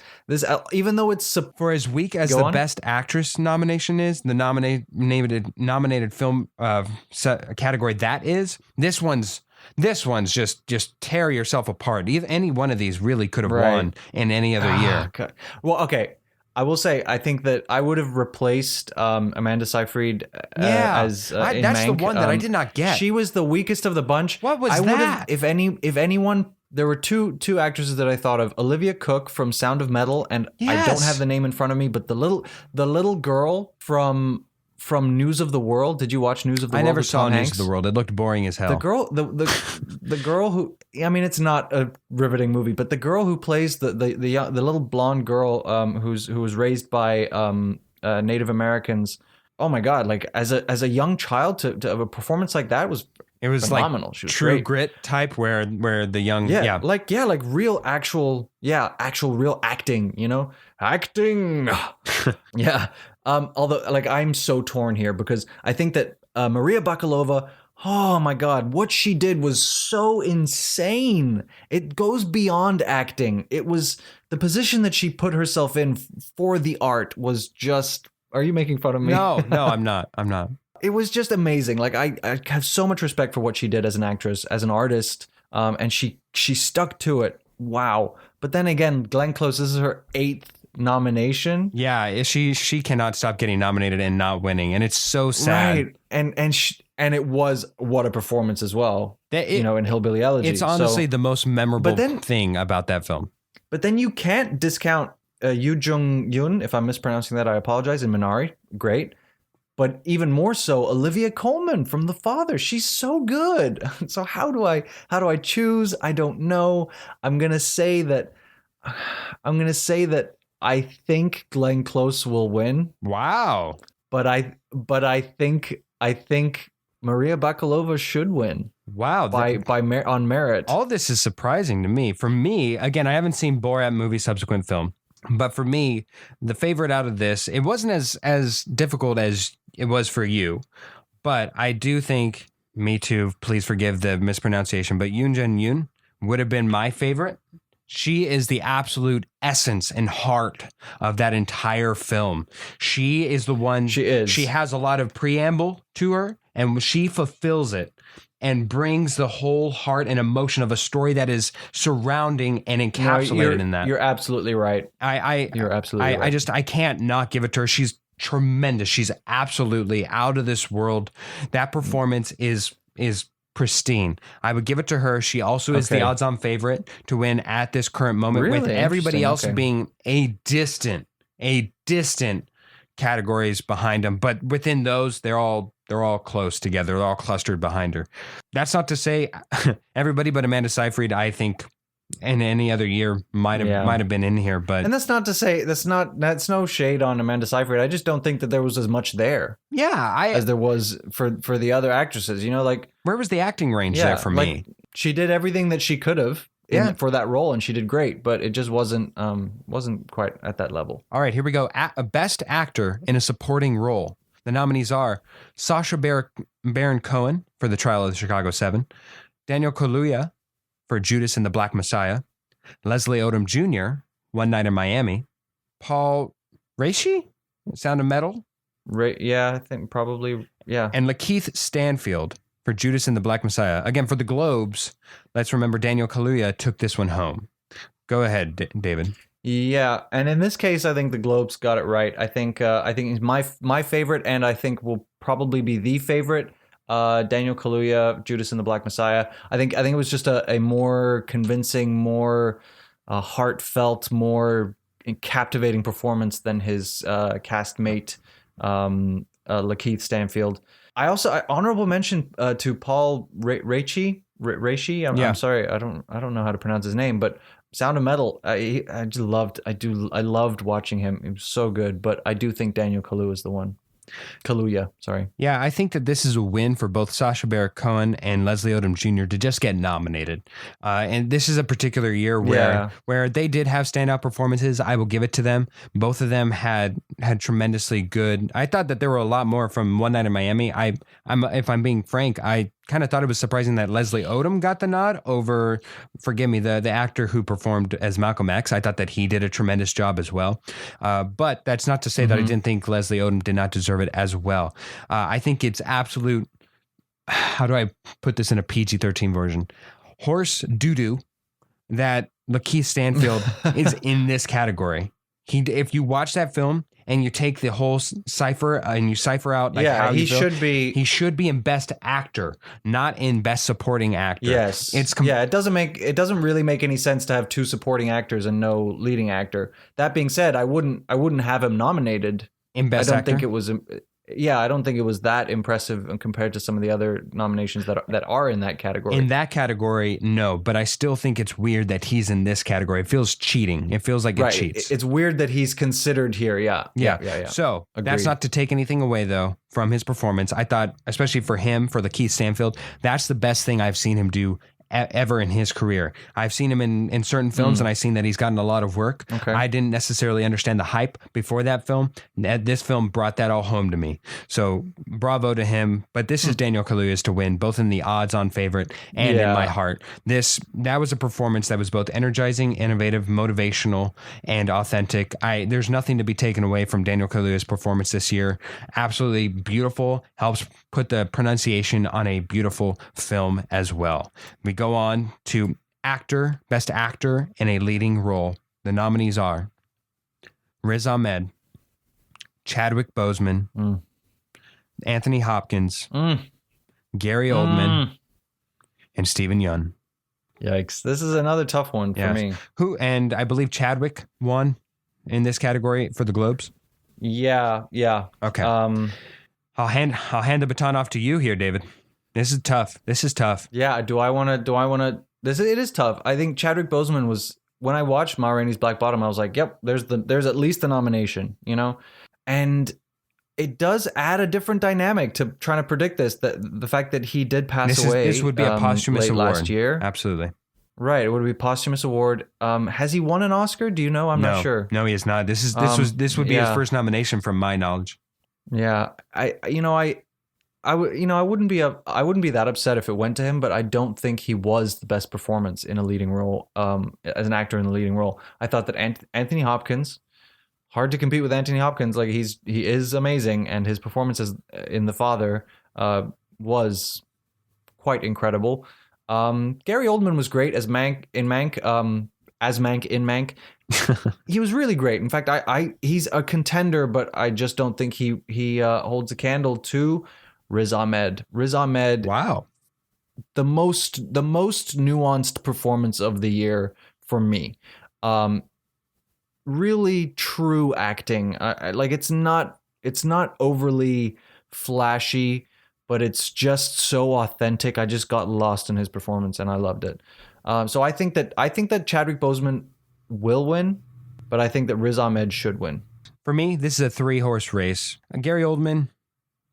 [SPEAKER 1] even though it's
[SPEAKER 2] For as weak as
[SPEAKER 1] Go
[SPEAKER 2] the
[SPEAKER 1] on.
[SPEAKER 2] Best Actress nomination is, the nominated film category that is, this one's just tear yourself apart. Any one of these really could have
[SPEAKER 1] Right.
[SPEAKER 2] won in any other year.
[SPEAKER 1] Okay. Well, okay. I will say I think that I would have replaced Amanda Seyfried as in
[SPEAKER 2] that's the
[SPEAKER 1] Mank.
[SPEAKER 2] one that I did not get.
[SPEAKER 1] She was the weakest of the bunch.
[SPEAKER 2] What was
[SPEAKER 1] I would have-
[SPEAKER 2] that?
[SPEAKER 1] If anyone, there were two actresses that I thought of: Olivia Cooke from Sound of Metal, and I don't
[SPEAKER 2] Yes.
[SPEAKER 1] have the name in front of me, but the little girl from News of the World. Did you watch News of the
[SPEAKER 2] I
[SPEAKER 1] World?
[SPEAKER 2] never
[SPEAKER 1] with
[SPEAKER 2] saw
[SPEAKER 1] Tom
[SPEAKER 2] News
[SPEAKER 1] Hanks?
[SPEAKER 2] of the World. It looked boring as hell.
[SPEAKER 1] The girl, the girl who, I mean, it's not a riveting movie, but the girl who plays the little blonde girl, who was raised by Native Americans. Oh my God! Like as a young child to have a performance like that was
[SPEAKER 2] It was
[SPEAKER 1] phenomenal.
[SPEAKER 2] like
[SPEAKER 1] She was
[SPEAKER 2] True
[SPEAKER 1] great.
[SPEAKER 2] Grit type, where the young
[SPEAKER 1] like real actual real acting. You know, acting. Yeah. Although, like, I'm so torn here because I think that Maria Bakalova, oh my God, what she did was so insane. It goes beyond acting. It was the position that she put herself in for the art was just. Are you making fun of me?
[SPEAKER 2] No, I'm not.
[SPEAKER 1] It was just amazing. Like I have so much respect for what she did as an actress, as an artist, and she stuck to it. Wow. But then again, Glenn Close, this is her 8th nomination.
[SPEAKER 2] Yeah, she cannot stop getting nominated and not winning, and it's so sad.
[SPEAKER 1] Right. And it was what a performance as well. In Hillbilly Elegy.
[SPEAKER 2] It's honestly the most memorable
[SPEAKER 1] then-
[SPEAKER 2] thing about that film.
[SPEAKER 1] But then you can't discount Yoo Jung-yoon, if I'm mispronouncing that, I apologize, in Minari. Great. But even more so, Olivia Colman from The Father. She's so good. So how do I choose? I don't know. I'm gonna say that I think Glenn Close will win.
[SPEAKER 2] Wow.
[SPEAKER 1] But I think Maria Bakalova should win.
[SPEAKER 2] Wow.
[SPEAKER 1] On merit.
[SPEAKER 2] All this is surprising to me. For me, again, I haven't seen Borat movie subsequent film, but for me, the favorite out of this, it wasn't as difficult as it was for you, but I do think, me too, please forgive the mispronunciation, but Yoon Jun-yoon would have been my favorite. She is the absolute essence and heart of that entire film. She is the one.
[SPEAKER 1] She is.
[SPEAKER 2] She has a lot of preamble to her, and she fulfills it and brings the whole heart and emotion of a story that is surrounding and encapsulated in that.
[SPEAKER 1] You're absolutely right. You're absolutely right.
[SPEAKER 2] I can't not give it to her. She's tremendous. She's absolutely out of this world. That performance is pristine. I would give it to her. She also is the odds-on favorite to win at this current moment, with
[SPEAKER 1] Really?
[SPEAKER 2] everybody else
[SPEAKER 1] Interesting.
[SPEAKER 2] being a distant categories behind them. But within those, they're all close together. They're all clustered behind her. That's not to say everybody but Amanda Seyfried, I think, in any other year might have been in here. But
[SPEAKER 1] And that's not to say that's no shade on Amanda Seyfried. I just don't think that there was as much there as there was for the other actresses. You know, like
[SPEAKER 2] where was the acting range there for me?
[SPEAKER 1] She did everything that she could have for that role, and she did great, but it just wasn't quite at that level.
[SPEAKER 2] All right, here we go. A best actor in a supporting role. The nominees are Sacha Baron Cohen for The Trial of the Chicago 7, Daniel Kaluuya for Judas and the Black Messiah, Leslie Odom Jr., One Night in Miami, Paul Raci, Sound of Metal,
[SPEAKER 1] I think probably, yeah.
[SPEAKER 2] and Lakeith Stanfield for Judas and the Black Messiah. Again, for the Globes, let's remember Daniel Kaluuya took this one home. Go ahead, David.
[SPEAKER 1] Yeah, and in this case, I think the Globes got it right. I think he's my favorite, and I think will probably be the favorite. Daniel Kaluuya, Judas and the Black Messiah. I think it was just a more convincing, more heartfelt, more captivating performance than his castmate Lakeith Stanfield. I honorable mention to Paul Raci. I'm sorry, I don't know how to pronounce his name, but Sound of Metal. I loved watching him. It was so good. But I do think Daniel Kaluuya is the one. Kaluuya, sorry.
[SPEAKER 2] Yeah, I think that this is a win for both Sacha Baron Cohen and Leslie Odom Jr. to just get nominated. And this is a particular year where they did have standout performances. I will give it to them. Both of them had tremendously good. I thought that there were a lot more from One Night in Miami. If I'm being frank, I kind of thought it was surprising that Leslie Odom got the nod over, forgive me, the actor who performed as Malcolm X. I thought that he did a tremendous job as well. But that's not to say that I didn't think Leslie Odom did not deserve it as well. I think it's absolute, how do I put this in a PG-13 version? Horse doo-doo that Lakeith Stanfield is in this category. If you watch that film, and you take the whole cipher and you cipher out how
[SPEAKER 1] he should be.
[SPEAKER 2] He should be in Best Actor, not in Best Supporting Actor.
[SPEAKER 1] Yes, it doesn't really make any sense to have two supporting actors and no leading actor. That being said, I wouldn't have him nominated
[SPEAKER 2] in Best Actor.
[SPEAKER 1] I don't think it was that impressive compared to some of the other nominations that are in that category.
[SPEAKER 2] In that category, no, but I still think it's weird that he's in this category. It feels cheating. It feels like it cheats.
[SPEAKER 1] It's weird that he's considered here. Yeah.
[SPEAKER 2] So
[SPEAKER 1] Agreed.
[SPEAKER 2] That's not to take anything away, though, from his performance. I thought, especially for him, for Lakeith Stanfield, that's the best thing I've seen him do ever in his career. I've seen him in certain films and I've seen that he's gotten a lot of work.
[SPEAKER 1] Okay.
[SPEAKER 2] I didn't necessarily understand the hype before that film. This film brought that all home to me. So bravo to him. But this is Daniel Kaluuya's to win, both in the odds-on favorite and in my heart. That was a performance that was both energizing, innovative, motivational, and authentic. There's nothing to be taken away from Daniel Kaluuya's performance this year. Absolutely beautiful. Helps put the pronunciation on a beautiful film as well. We go on to Best Actor in a Leading Role. The nominees are Riz Ahmed, Chadwick Boseman, Anthony Hopkins, Gary Oldman, and Stephen Yeun.
[SPEAKER 1] Yikes. This is another tough one for me.
[SPEAKER 2] And I believe Chadwick won in this category for the Globes.
[SPEAKER 1] Yeah.
[SPEAKER 2] Okay. I'll hand the baton off to you here, David. This is tough. Yeah.
[SPEAKER 1] Do I want to? It is tough. I think Chadwick Boseman was, when I watched Ma Rainey's Black Bottom, I was like, yep, there's at least the nomination, and it does add a different dynamic to trying to predict this. The fact that he did pass away.
[SPEAKER 2] This would be a posthumous award
[SPEAKER 1] last year.
[SPEAKER 2] Absolutely.
[SPEAKER 1] Right. It would be a posthumous award. Has he won an Oscar? Do you know? I'm not sure.
[SPEAKER 2] No, he has not. This would be his first nomination from my knowledge.
[SPEAKER 1] Yeah. I wouldn't be that upset if it went to him, but I don't think he was the best performance in a leading role, as an actor in the leading role. I thought that Anthony Hopkins, hard to compete with Anthony Hopkins. Like he is amazing, and his performances in The Father was quite incredible. Gary Oldman was great as Mank in Mank. He was really great. In fact, he's a contender, but I just don't think he holds a candle to Riz Ahmed.
[SPEAKER 2] Wow.
[SPEAKER 1] The most nuanced performance of the year for me. Really true acting. Like it's not overly flashy, but it's just so authentic. I just got lost in his performance and I loved it. So I think that Chadwick Boseman will win, but I think that Riz Ahmed should win.
[SPEAKER 2] For me, this is a 3-horse race. Gary Oldman,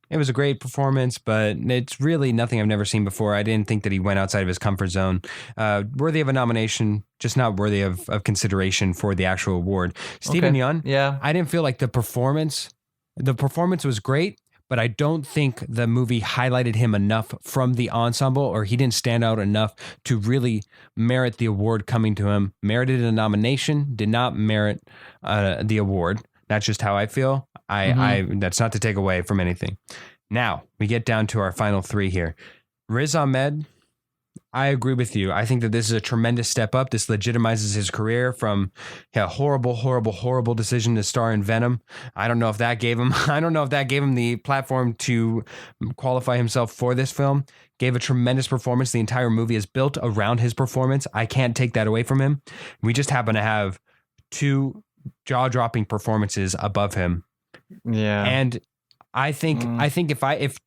[SPEAKER 2] it was a great performance, but it's really nothing I've never seen before. I didn't think that he went outside of his comfort zone. Worthy of a nomination, just not worthy of consideration for the actual award. Stephen Yeun,
[SPEAKER 1] yeah.
[SPEAKER 2] I didn't feel like the performance was great, but I don't think the movie highlighted him enough from the ensemble, or he didn't stand out enough to really merit the award coming to him. Merited a nomination, did not merit the award. That's just how I feel. That's not to take away from anything. Now we get down to our final 3 here. Riz Ahmed, I agree with you. I think that this is a tremendous step up. This legitimizes his career from a horrible decision to star in Venom. I don't know if that gave him the platform to qualify himself for this film. Gave a tremendous performance. The entire movie is built around his performance. I can't take that away from him. We just happen to have 2 jaw-dropping performances above him.
[SPEAKER 1] Yeah.
[SPEAKER 2] And I think if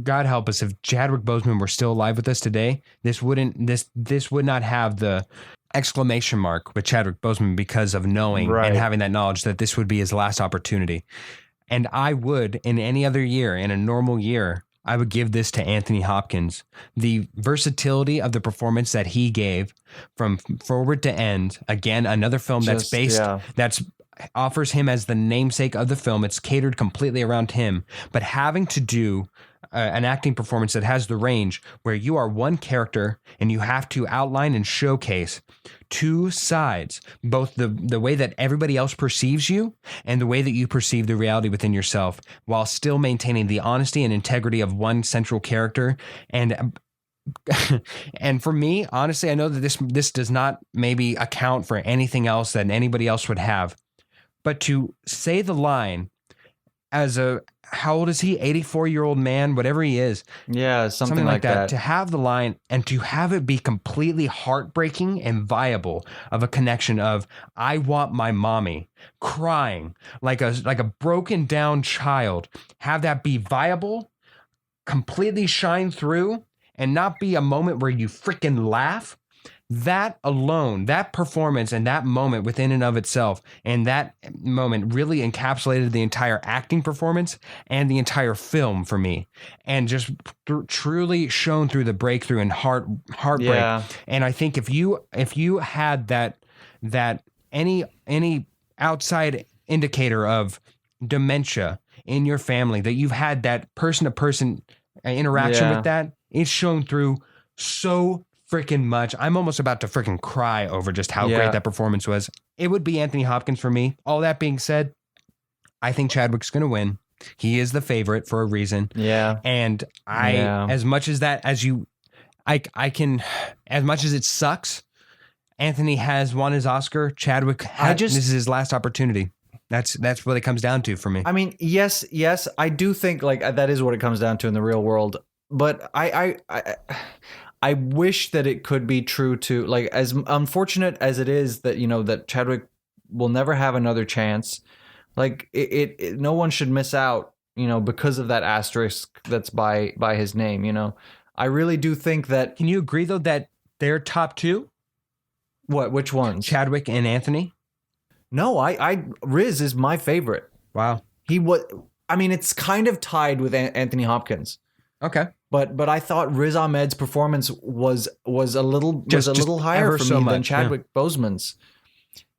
[SPEAKER 2] God help us, if Chadwick Boseman were still alive with us today, this would not have the exclamation mark with Chadwick Boseman because of knowing and having that knowledge that this would be his last opportunity. And I would, in any other year, in a normal year, I would give this to Anthony Hopkins. The versatility of the performance that he gave from forward to end. Again, another film that's offers him as the namesake of the film. It's catered completely around him, but having to do an acting performance that has the range where you are one character and you have to outline and showcase two sides, both the way that everybody else perceives you and the way that you perceive the reality within yourself, while still maintaining the honesty and integrity of one central character. And and for me, honestly, I know that this does not maybe account for anything else that anybody else would have, but to say the line as how old is he? 84-year-old man, whatever he is.
[SPEAKER 1] Yeah, something like that.
[SPEAKER 2] To have the line and to have it be completely heartbreaking and viable of a connection of, I want my mommy, crying like a broken down child. Have that be viable, completely shine through, and not be a moment where you freaking laugh. That alone, that performance and that moment within and of itself, and that moment really encapsulated the entire acting performance and the entire film for me, and just truly shone through the breakthrough and heartbreak. Yeah. And I think if you had that any outside indicator of dementia in your family, that you've had that person to person interaction with that, it's shown through so freaking much. I'm almost about to freaking cry over just how great that performance was. It would be Anthony Hopkins for me. All that being said, I think Chadwick's going to win. He is the favorite for a reason. Yeah. And as much as it sucks, Anthony has won his Oscar. Chadwick, this is his last opportunity. That's what it comes down to for me.
[SPEAKER 1] I mean, yes, I do think like that is what it comes down to in the real world. But I wish that it could be true to, like, as unfortunate as it is that, that Chadwick will never have another chance. Like it no one should miss out, because of that asterisk that's by his name, I really do think that.
[SPEAKER 2] Can you agree though that they're top two?
[SPEAKER 1] What? Which ones?
[SPEAKER 2] Chadwick and Anthony?
[SPEAKER 1] No, Riz is my favorite.
[SPEAKER 2] Wow.
[SPEAKER 1] It's kind of tied with Anthony Hopkins.
[SPEAKER 2] Okay.
[SPEAKER 1] But I thought Riz Ahmed's performance was a little higher for me than Chadwick Boseman's.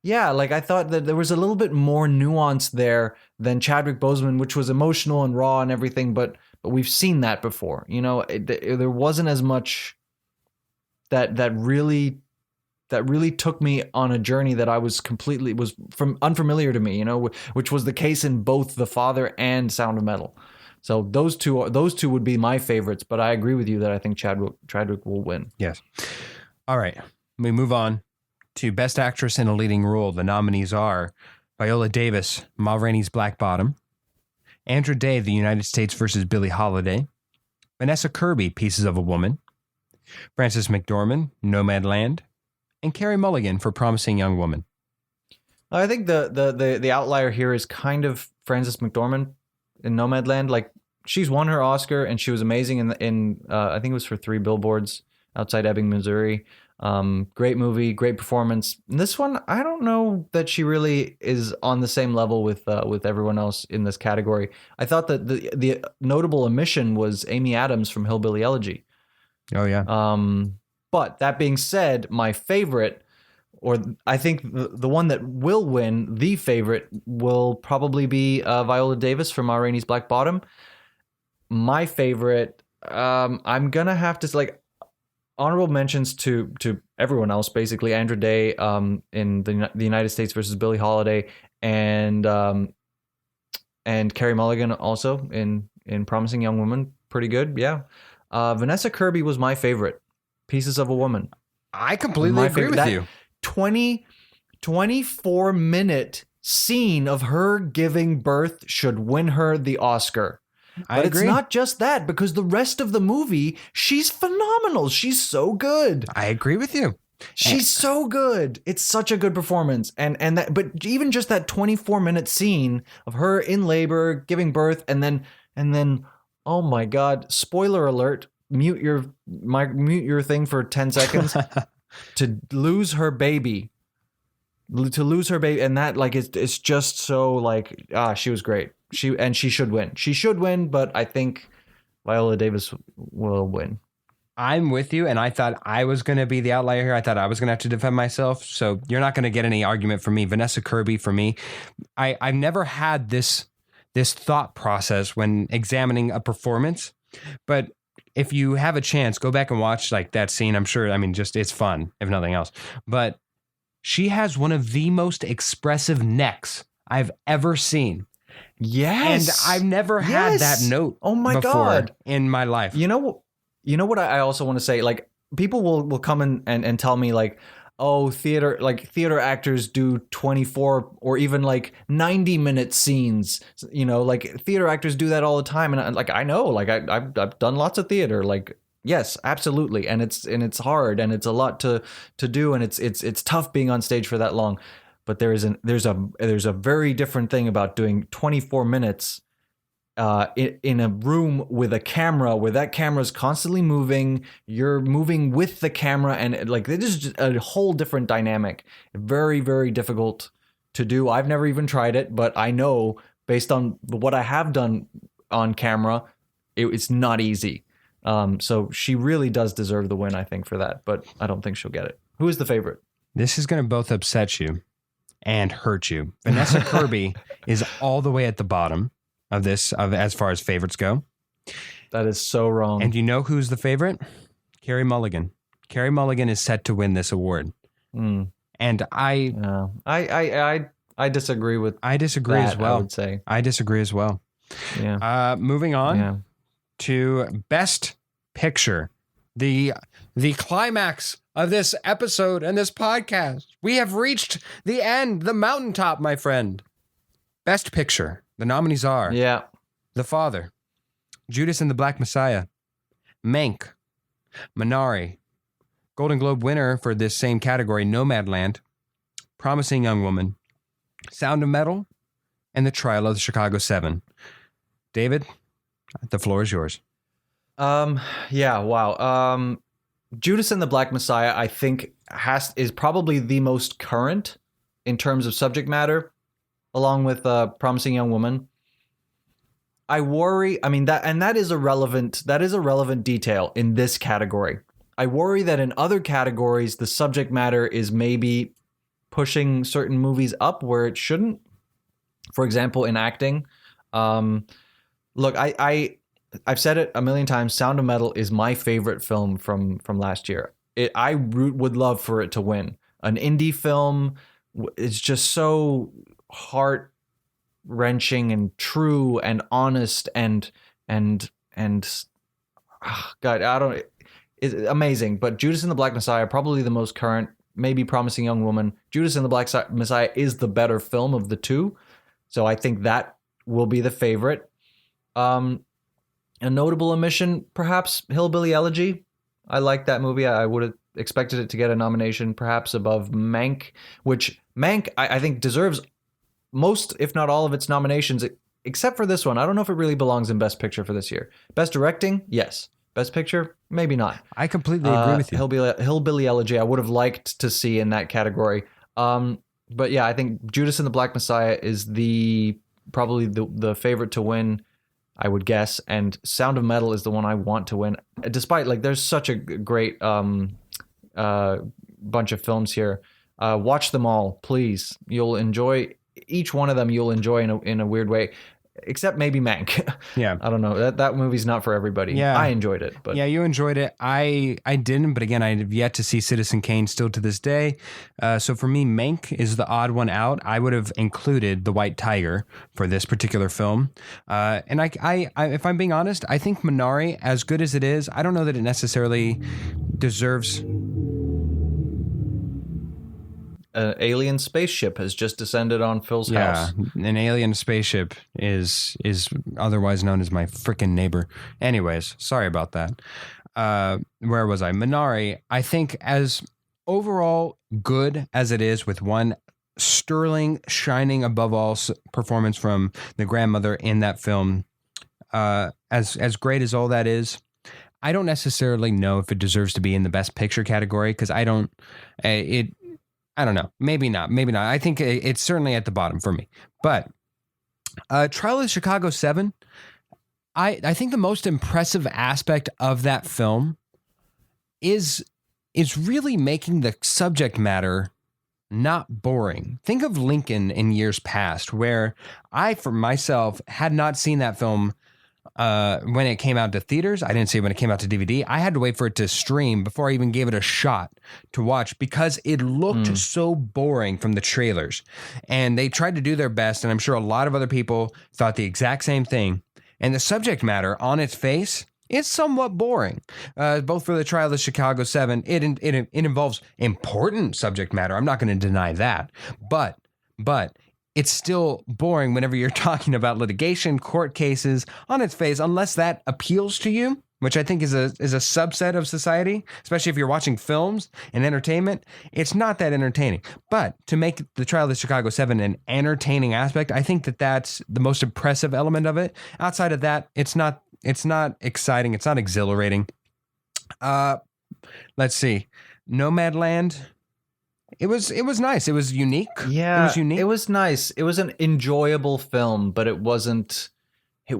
[SPEAKER 1] Yeah, like I thought that there was a little bit more nuance there than Chadwick Boseman, which was emotional and raw and everything. But we've seen that before. There wasn't as much that really took me on a journey that I was unfamiliar to me. Which was the case in both The Father and Sound of Metal. So those two would be my favorites, but I agree with you that I think Chadwick will win.
[SPEAKER 2] Yes. All right. We move on to Best Actress in a Leading Role. The nominees are Viola Davis, Ma Rainey's Black Bottom; Andra Day, The United States versus Billie Holiday; Vanessa Kirby, Pieces of a Woman; Frances McDormand, Nomadland; and Carey Mulligan for Promising Young Woman.
[SPEAKER 1] I think the outlier here is kind of Frances McDormand in Nomadland. Like, she's won her Oscar and she was amazing in I think it was for 3 Billboards Outside Ebbing, Missouri. Great movie, great performance. And this one, I don't know that she really is on the same level with everyone else in this category. I thought that the notable omission was Amy Adams from Hillbilly Elegy.
[SPEAKER 2] Oh yeah.
[SPEAKER 1] But that being said, my favorite, or I think the one that will win, the favorite, will probably be Viola Davis from Ma Rainey's Black Bottom. My favorite, I'm gonna have to like honorable mentions to everyone else, basically. Andra Day in the United States versus Billie Holiday, and Carey Mulligan also in Promising Young Woman. Pretty good, yeah. Vanessa Kirby was my favorite. Pieces of a Woman.
[SPEAKER 2] I completely agree with you.
[SPEAKER 1] 24-minute scene of her giving birth should win her the Oscar. But it's not just that, because the rest of the movie, she's phenomenal. She's so good.
[SPEAKER 2] I agree with you.
[SPEAKER 1] She's so good. It's such a good performance. But even just that 24-minute scene of her in labor, giving birth, and then, oh my God, spoiler alert, mute your thing for 10 seconds. To lose her baby, and that, like, it's just so, like, she was great. She should win. She should win, but I think Viola Davis will win.
[SPEAKER 2] I'm with you, and I thought I was going to be the outlier here. I thought I was going to have to defend myself, so you're not going to get any argument from me. Vanessa Kirby, for me, I've never had this thought process when examining a performance, but if you have a chance, go back and watch like that scene. I'm sure, I mean, just it's fun, if nothing else. But she has one of the most expressive necks I've ever seen.
[SPEAKER 1] Yes.
[SPEAKER 2] And I've never had that note God. In my life.
[SPEAKER 1] You know what I also want to say? Like, people will come and tell me like, oh, theater actors do 24 or even like 90-minute scenes. You know, like theater actors do that all the time. And like, I know, like I've done lots of theater. Like, yes, absolutely. And it's hard and it's a lot to do. And it's tough being on stage for that long. But there's a very different thing about doing 24 minutes in a room with a camera where that camera is constantly moving. You're moving with the camera, and like it is just a whole different dynamic. Very, very difficult to do. I've never even tried it, but I know based on what I have done on camera, it's not easy. So she really does deserve the win, I think, for that, but I don't think she'll get it. Who is the favorite?
[SPEAKER 2] This is going to both upset you and hurt you. Vanessa Kirby is all the way at the bottom of this, as far as favorites go.
[SPEAKER 1] That is so wrong.
[SPEAKER 2] And you know who's the favorite? Carey Mulligan. Carey Mulligan is set to win this award. And I
[SPEAKER 1] disagree with.
[SPEAKER 2] I disagree
[SPEAKER 1] that,
[SPEAKER 2] as well.
[SPEAKER 1] I would say
[SPEAKER 2] I disagree as well.
[SPEAKER 1] Yeah.
[SPEAKER 2] Moving on to Best Picture, the climax of this episode and this podcast. We have reached the end, the mountaintop, my friend. Best Picture. The nominees are The Father, Judas and the Black Messiah, Mank, Minari, Golden Globe winner for this same category, Nomadland, Promising Young Woman, Sound of Metal, and The Trial of the Chicago 7. David, the floor is yours.
[SPEAKER 1] Wow. Judas and the Black Messiah, I think, is probably the most current in terms of subject matter, along with Promising Young Woman. I worry, I mean, that is a relevant detail in this category. I worry that in other categories, the subject matter is maybe pushing certain movies up where it shouldn't. For example, in acting. Look, I've said it a million times, Sound of Metal is my favorite film from last year. I would love for it to win. An indie film, it's just so heart-wrenching and true and honest and God, it's amazing. But Judas and the Black Messiah, probably the most current, maybe Promising Young Woman. Judas and the Black Messiah is the better film of the two. So I think that will be the favorite. A notable omission, perhaps Hillbilly Elegy. I like that movie. I would have expected it to get a nomination, perhaps above Mank, which Mank, I think, deserves most, if not all, of its nominations, except for this one. I don't know if it really belongs in Best Picture for this year. Best Directing, yes. Best Picture, maybe not.
[SPEAKER 2] I completely agree with you.
[SPEAKER 1] Hillbilly Elegy, I would have liked to see in that category. But yeah, I think Judas and the Black Messiah is probably the favorite to win, I would guess, and Sound of Metal is the one I want to win. Despite, like, there's such a great bunch of films here. Watch them all, please. You'll enjoy each one of them. You'll enjoy in a weird way, except maybe Mank. Yeah, I don't know. That movie's not for everybody. Yeah, I enjoyed it, but
[SPEAKER 2] yeah, you enjoyed it. I didn't, but again, I have yet to see Citizen Kane still to this day. So for me, Mank is the odd one out. I would have included The White Tiger for this particular film. And I, if I'm being honest, I think Minari, as good as it is, I don't know that it necessarily deserves.
[SPEAKER 1] An alien spaceship has just descended on Phil's house.
[SPEAKER 2] An alien spaceship is otherwise known as my freaking neighbor. Anyways, sorry about that. Where was I? Minari, I think, as overall good as it is, with one sterling, shining above all performance from the grandmother in that film, as great as all that is, I don't necessarily know if it deserves to be in the Best Picture category, because I don't know. Maybe not. I think it's certainly at the bottom for me. But Trial of Chicago 7. I think the most impressive aspect of that film is really making the subject matter not boring. Think of Lincoln in years past, where I, for myself, had not seen that film when it came out to theaters. I didn't see it when it came out to DVD. I had to wait for it to stream before I even gave it a shot to watch because it looked so boring from the trailers. And they tried to do their best, and I'm sure a lot of other people thought the exact same thing. And the subject matter on its face is somewhat boring, both for the Trial of Chicago 7. It involves important subject matter. I'm not going to deny that. But it's still boring whenever you're talking about litigation, court cases on its face, unless that appeals to you, which I think is a subset of society, especially if you're watching films and entertainment. It's not that entertaining. But to make the Trial of Chicago 7 an entertaining aspect, I think that that's the most impressive element of it. Outside of that, it's not exciting. It's not exhilarating. Let's see. Nomadland. It was nice. It was unique.
[SPEAKER 1] Yeah,
[SPEAKER 2] it was unique.
[SPEAKER 1] It was nice. It was an enjoyable film, but it wasn't a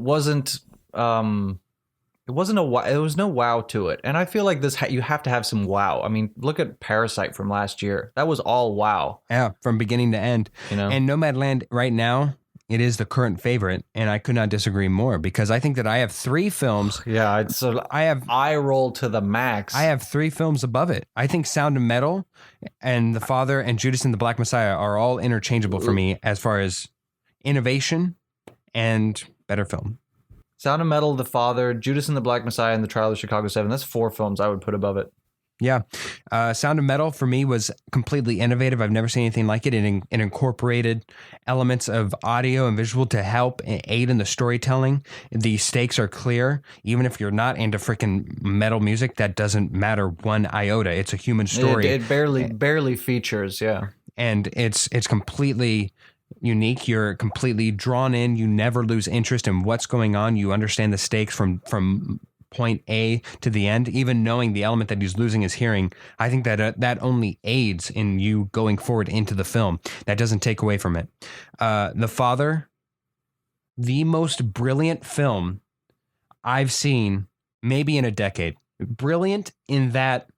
[SPEAKER 1] there was no wow to it. And I feel like you have to have some wow. I mean, look at Parasite from last year. That was all wow.
[SPEAKER 2] Yeah, from beginning to end.
[SPEAKER 1] You know?
[SPEAKER 2] And Nomadland right now, it is the current favorite, and I could not disagree more because I think that I have 3 films.
[SPEAKER 1] Yeah, I have eye roll to the max.
[SPEAKER 2] I have 3 films above it. I think Sound of Metal and The Father and Judas and the Black Messiah are all interchangeable for me as far as innovation and better film.
[SPEAKER 1] Sound of Metal, The Father, Judas and the Black Messiah, and The Trial of Chicago 7. That's 4 films I would put above it.
[SPEAKER 2] Yeah. Sound of Metal for me was completely innovative. I've never seen anything like it. It incorporated elements of audio and visual to help aid in the storytelling. The stakes are clear. Even if you're not into freaking metal music, that doesn't matter one iota. It's a human story.
[SPEAKER 1] It barely features, yeah.
[SPEAKER 2] And it's completely unique. You're completely drawn in. You never lose interest in what's going on. You understand the stakes from point A to the end, even knowing the element that he's losing his hearing. I think that that only aids in you going forward into the film. That doesn't take away from it. The Father, the most brilliant film I've seen maybe in a decade. Brilliant in that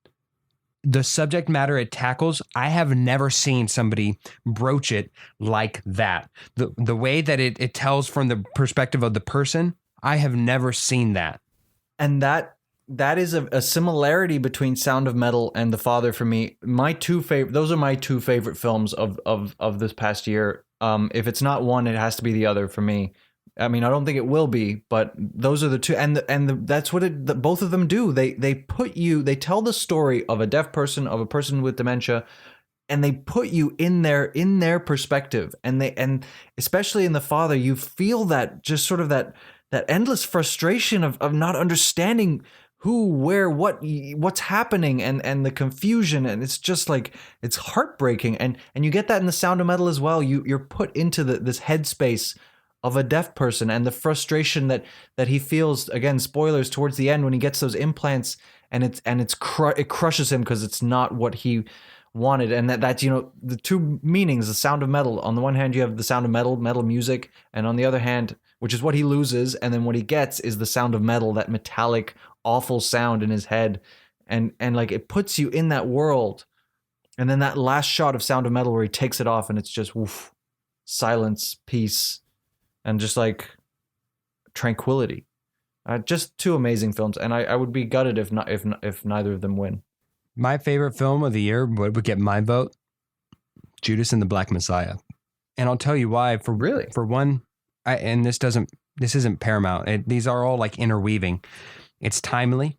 [SPEAKER 2] the subject matter it tackles, I have never seen somebody broach it like that. The way that it tells from the perspective of the person, I have never seen that.
[SPEAKER 1] And that is a similarity between Sound of Metal and The Father for me. Those are my 2 favorite films of this past year. If it's not one, it has to be the other for me. I mean, I don't think it will be, but those are the 2. And that's what both of them do. They tell the story of a deaf person, of a person with dementia, and they put you in their perspective. And especially in The Father, you feel that just sort of that endless frustration of not understanding who, where, what's happening, and the confusion, and it's just like, it's heartbreaking. And you get that in The Sound of Metal as well. You're put into this headspace of a deaf person and the frustration that he feels, again, spoilers, towards the end when he gets those implants, and it crushes him because it's not what he wanted. And that's the 2 meanings, the Sound of Metal. On the one hand, you have the sound of metal music, and on the other hand, which is what he loses, and then what he gets is the sound of metal, that metallic, awful sound in his head, and like it puts you in that world. And then that last shot of Sound of Metal where he takes it off, and it's just woof, silence, peace, and just like tranquility. Just 2 amazing films, and I would be gutted if neither of them win.
[SPEAKER 2] My favorite film of the year would get my vote, Judas and the Black Messiah, and I'll tell you why. For one. And this isn't paramount. These are all like interweaving. It's timely.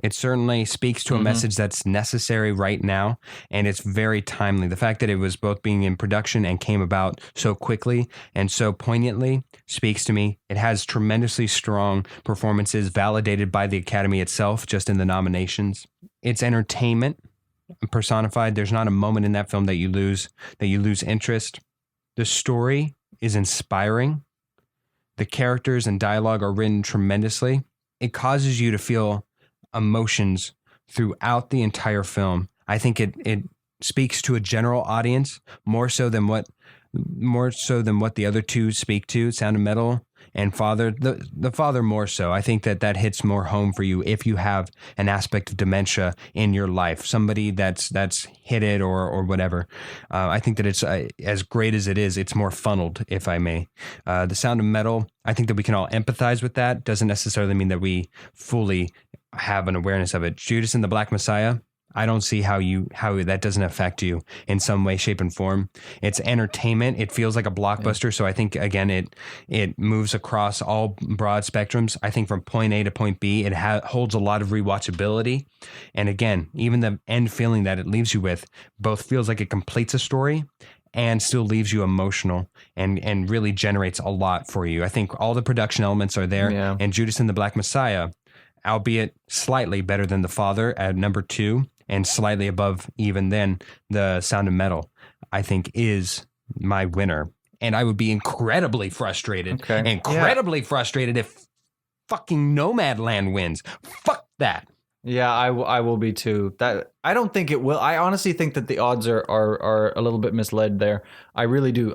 [SPEAKER 2] It certainly speaks to a message that's necessary right now, and it's very timely. The fact that it was both being in production and came about so quickly and so poignantly speaks to me. It has tremendously strong performances validated by the Academy itself, just in the nominations. It's entertainment personified. There's not a moment in that film that you lose interest. The story is inspiring. The characters and dialogue are written tremendously. It causes you to feel emotions throughout the entire film. I think it speaks to a general audience more so than what more so than what the other two speak to, Sound of Metal and Father. The Father more so. I think that hits more home for you if you have an aspect of dementia in your life, somebody that's hit it or whatever. I think that it's as great as it is, it's more funneled, if I may. The Sound of Metal, I think that we can all empathize with that. Doesn't necessarily mean that we fully have an awareness of it. Judas and the Black Messiah, I don't see how that doesn't affect you in some way, shape, and form. It's entertainment. It feels like a blockbuster. So I think, again, it moves across all broad spectrums. I think from point A to point B, it holds a lot of rewatchability. And again, even the end feeling that it leaves you with both feels like it completes a story and still leaves you emotional and really generates a lot for you. I think all the production elements are there.
[SPEAKER 1] Yeah.
[SPEAKER 2] And Judas and the Black Messiah, albeit slightly better than The Father at number 2, and slightly above even then The Sound of Metal, I think is my winner. And I would be incredibly frustrated, frustrated if fucking Nomadland wins. Fuck that.
[SPEAKER 1] Yeah, I will be too. That I don't think it will. I honestly think that the odds are a little bit misled there. I really do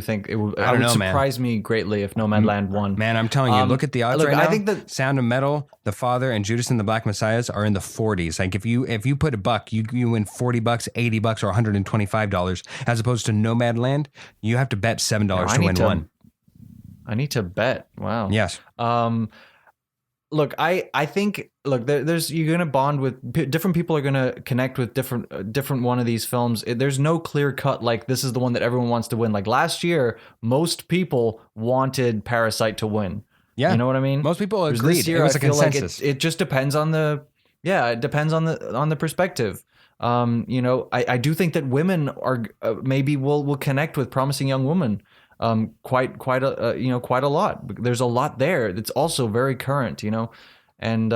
[SPEAKER 1] think it would.
[SPEAKER 2] I don't know,
[SPEAKER 1] surprise me greatly if Nomadland won.
[SPEAKER 2] Man, I'm telling you, look at the odds right now.
[SPEAKER 1] I think that
[SPEAKER 2] Sound of Metal, The Father, and Judas and the Black Messiahs are in the 40s. Like if you put a buck, you win $40, $80, or $125. As opposed to Nomadland, you have to bet $7 to win one.
[SPEAKER 1] I need to bet. Wow.
[SPEAKER 2] Yes.
[SPEAKER 1] Look, I think there's you're gonna bond with different people are gonna connect with different one of these films. There's no clear cut like this is the one that everyone wants to win. Like last year, most people wanted Parasite to win.
[SPEAKER 2] Yeah,
[SPEAKER 1] you know what I mean.
[SPEAKER 2] Most people agreed.
[SPEAKER 1] This year,
[SPEAKER 2] it was
[SPEAKER 1] I
[SPEAKER 2] a
[SPEAKER 1] feel
[SPEAKER 2] consensus.
[SPEAKER 1] like it just depends on it depends on the perspective. I do think that women are maybe will connect with Promising Young Woman. Quite a lot. There's a lot there that's also very current, and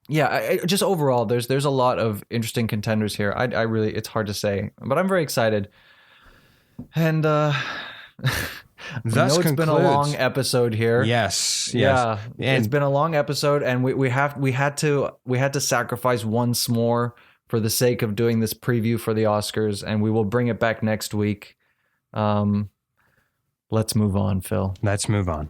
[SPEAKER 1] just overall, there's a lot of interesting contenders here. I really, it's hard to say, but I'm very excited. And
[SPEAKER 2] Thus
[SPEAKER 1] it's been a long episode here.
[SPEAKER 2] Yes.
[SPEAKER 1] Yeah, it's been a long episode, and we had to sacrifice once more for the sake of doing this preview for the Oscars, and we will bring it back next week. Let's move on, Phil.
[SPEAKER 2] Let's move on.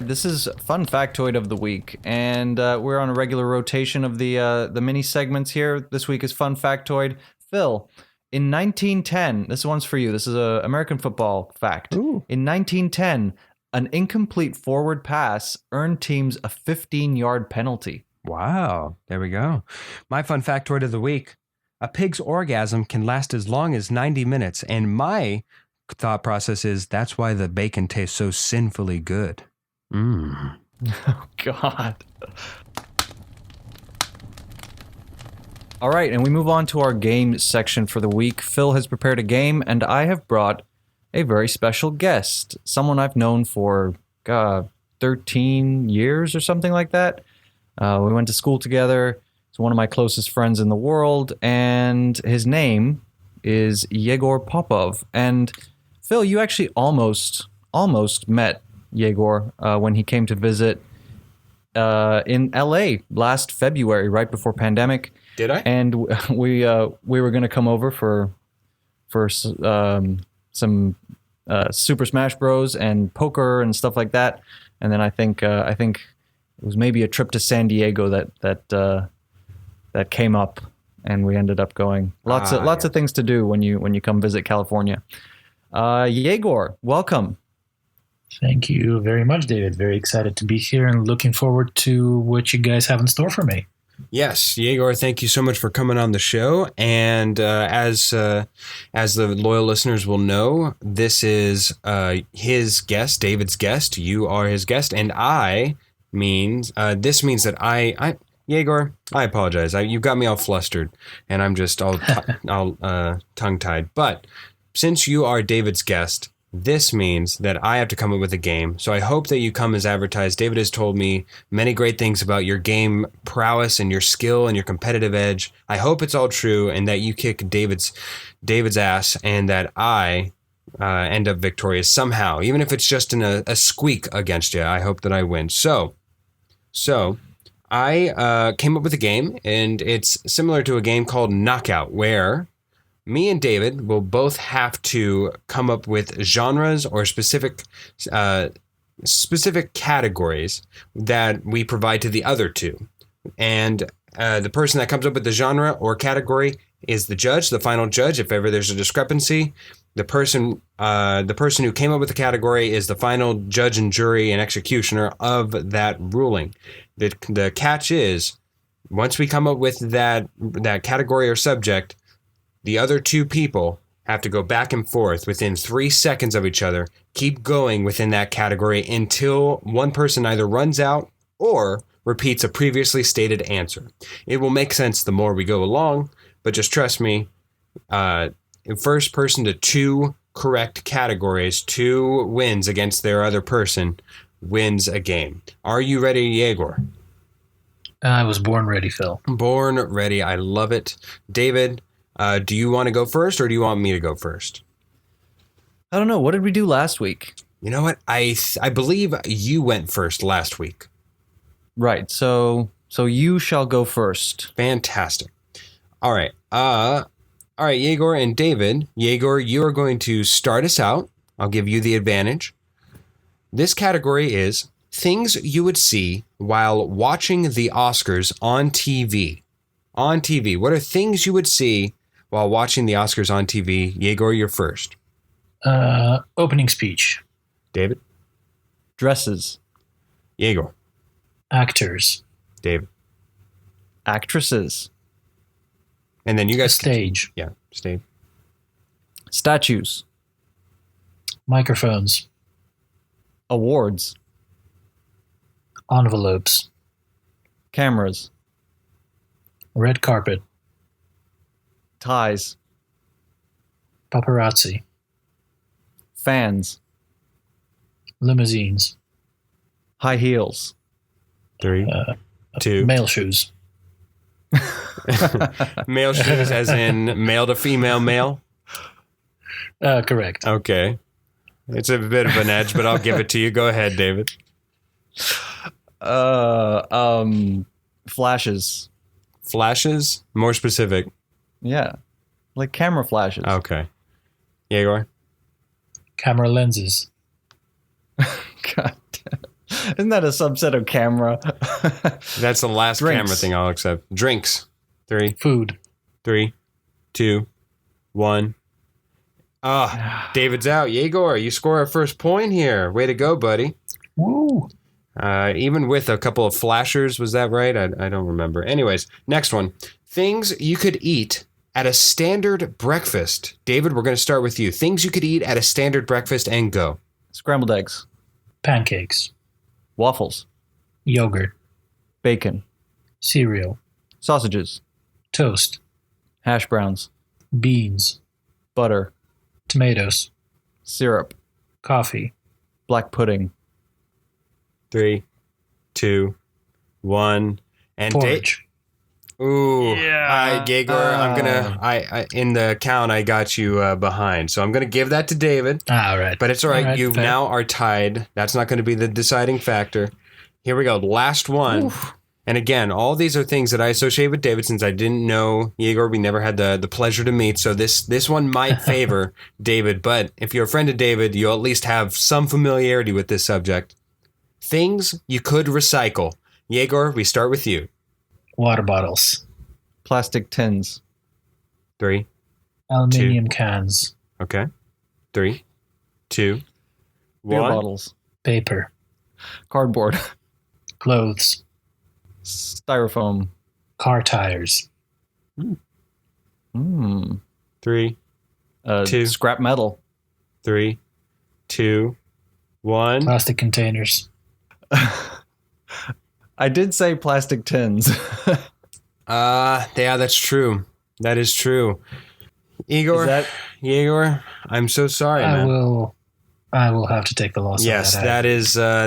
[SPEAKER 1] This is Fun Factoid of the Week, and we're on a regular rotation of the mini segments here. This week is Fun Factoid. Phil, in 1910, this one's for you. This is an American football fact.
[SPEAKER 2] Ooh.
[SPEAKER 1] In 1910, an incomplete forward pass earned teams a 15-yard penalty.
[SPEAKER 2] Wow. There we go. My Fun Factoid of the Week. A pig's orgasm can last as long as 90 minutes, and my thought process is that's why the bacon tastes so sinfully good.
[SPEAKER 1] Oh, God. All right, and we move on to our game section for the week. Phil has prepared a game, and I have brought a very special guest, someone I've known for 13 years or something like that. We went to school together. He's one of my closest friends in the world, and his name is Yegor Popov. And Phil, you actually almost met Yegor when he came to visit in LA last February, right before pandemic.
[SPEAKER 2] Did I?
[SPEAKER 1] And we were going to come over for some Super Smash Bros. And poker and stuff like that. And then I think it was maybe a trip to San Diego that came up, and we ended up going. Lots of things to do when you come visit California. Yegor, welcome.
[SPEAKER 3] Thank you very much, David. Very excited to be here and looking forward to what you guys have in store for me.
[SPEAKER 2] Yes, Yegor, thank you so much for coming on the show. And as the loyal listeners will know, this is his guest, David's guest. You are his guest, and this means that I Yegor, I apologize. You got me all flustered, and I'm just all tongue-tied. But since you are David's guest, this means that I have to come up with a game. So I hope that you come as advertised. David has told me many great things about your game prowess and your skill and your competitive edge. I hope it's all true and that you kick David's ass and that I end up victorious somehow. Even if it's just in a squeak against you, I hope that I win. So I came up with a game, and it's similar to a game called Knockout, where me and David will both have to come up with genres or specific categories that we provide to the other two. And the person that comes up with the genre or category is the judge, the final judge. If ever there's a discrepancy, the person who came up with the category is the final judge and jury and executioner of that ruling. The catch is, once we come up with that category or subject, the other two people have to go back and forth within 3 seconds of each other, keep going within that category until one person either runs out or repeats a previously stated answer. It will make sense the more we go along, but just trust me, first person to 2 correct categories, 2 wins against their other person, wins a game. Are you ready, Yegor?
[SPEAKER 3] I was born ready, Phil.
[SPEAKER 2] Born ready. I love it. David, do you want to go first, or do you want me to go first?
[SPEAKER 1] I don't know. What did we do last week?
[SPEAKER 2] You know what? I believe you went first last week.
[SPEAKER 1] Right. So you shall go first.
[SPEAKER 2] Fantastic. All right. All right, Yegor and David. Yegor, you are going to start us out. I'll give you the advantage. This category is things you would see while watching the Oscars on TV. On TV. What are things you would see while watching the Oscars on TV? Yegor, you're first.
[SPEAKER 3] Opening speech.
[SPEAKER 2] David?
[SPEAKER 1] Dresses.
[SPEAKER 2] Yegor.
[SPEAKER 3] Actors.
[SPEAKER 2] David.
[SPEAKER 1] Actresses.
[SPEAKER 2] And then you guys.
[SPEAKER 3] Stage.
[SPEAKER 2] Yeah, stage.
[SPEAKER 1] Statues.
[SPEAKER 3] Microphones.
[SPEAKER 1] Awards.
[SPEAKER 3] Envelopes.
[SPEAKER 1] Cameras.
[SPEAKER 3] Red carpet.
[SPEAKER 1] Ties.
[SPEAKER 3] Paparazzi.
[SPEAKER 1] Fans.
[SPEAKER 3] Limousines.
[SPEAKER 1] High heels.
[SPEAKER 2] 3, 2.
[SPEAKER 3] Male shoes.
[SPEAKER 2] Male shoes as in male to female male?
[SPEAKER 3] Correct.
[SPEAKER 2] Okay. It's a bit of an edge, but I'll give it to you. Go ahead, David.
[SPEAKER 1] Flashes.
[SPEAKER 2] Flashes? More specific.
[SPEAKER 1] Yeah. Like camera flashes.
[SPEAKER 2] Okay. Yegor?
[SPEAKER 3] Camera lenses.
[SPEAKER 1] God. Isn't that a subset of camera?
[SPEAKER 2] That's the last
[SPEAKER 1] Drinks.
[SPEAKER 2] camera thing I'll accept. Drinks. 3,
[SPEAKER 3] Food.
[SPEAKER 2] 3, 2, 1. David's out. Yegor, you score our first point here. Way to go, buddy.
[SPEAKER 3] Woo.
[SPEAKER 2] Even with a couple of flashers, was that right? I don't remember. Anyways, next one. Things you could eat at a standard breakfast. David, we're going to start with you. Things you could eat at a standard breakfast and go.
[SPEAKER 1] Scrambled eggs.
[SPEAKER 3] Pancakes.
[SPEAKER 1] Waffles.
[SPEAKER 3] Yogurt.
[SPEAKER 1] Bacon.
[SPEAKER 3] Cereal.
[SPEAKER 1] Sausages.
[SPEAKER 3] Toast.
[SPEAKER 1] Hash browns.
[SPEAKER 3] Beans.
[SPEAKER 1] Butter.
[SPEAKER 3] Tomatoes.
[SPEAKER 1] Syrup.
[SPEAKER 3] Coffee.
[SPEAKER 1] Black pudding.
[SPEAKER 2] 3, 2, 1. And
[SPEAKER 3] Porridge.
[SPEAKER 2] Ooh,
[SPEAKER 1] Yeah.
[SPEAKER 2] Yegor, I'm gonna. I in the count, I got you behind, so I'm gonna give that to David.
[SPEAKER 3] All right.
[SPEAKER 2] But it's all right.
[SPEAKER 3] All right,
[SPEAKER 2] You
[SPEAKER 3] fair.
[SPEAKER 2] now are tied. That's not going to be the deciding factor. Here we go. Last one.
[SPEAKER 1] Oof.
[SPEAKER 2] And again, all these are things that I associate with David since I didn't know Yegor. We never had the pleasure to meet. So this one might favor David. But if you're a friend of David, you'll at least have some familiarity with this subject. Things you could recycle. Yegor, we start with you.
[SPEAKER 3] Water bottles.
[SPEAKER 1] Plastic tins.
[SPEAKER 2] 3.
[SPEAKER 3] Aluminium cans.
[SPEAKER 2] Okay. 3, 2,
[SPEAKER 1] Beer
[SPEAKER 2] 1.
[SPEAKER 1] bottles.
[SPEAKER 3] Paper.
[SPEAKER 1] Cardboard.
[SPEAKER 3] Clothes.
[SPEAKER 1] Styrofoam.
[SPEAKER 3] Car tires.
[SPEAKER 2] 3, 2.
[SPEAKER 1] Scrap metal.
[SPEAKER 2] 3, 2, 1.
[SPEAKER 3] Plastic containers.
[SPEAKER 1] I did say plastic tins.
[SPEAKER 2] Yeah, that's true. That is true. Igor, Yegor, I'm so sorry, man.
[SPEAKER 3] I will have to take the loss.
[SPEAKER 2] Yes,
[SPEAKER 3] on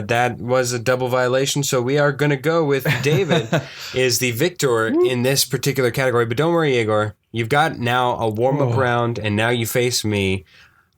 [SPEAKER 2] that was a double violation. So we are going to go with David is the victor in this particular category. But don't worry, Igor. You've got now a warm-up round, and now you face me.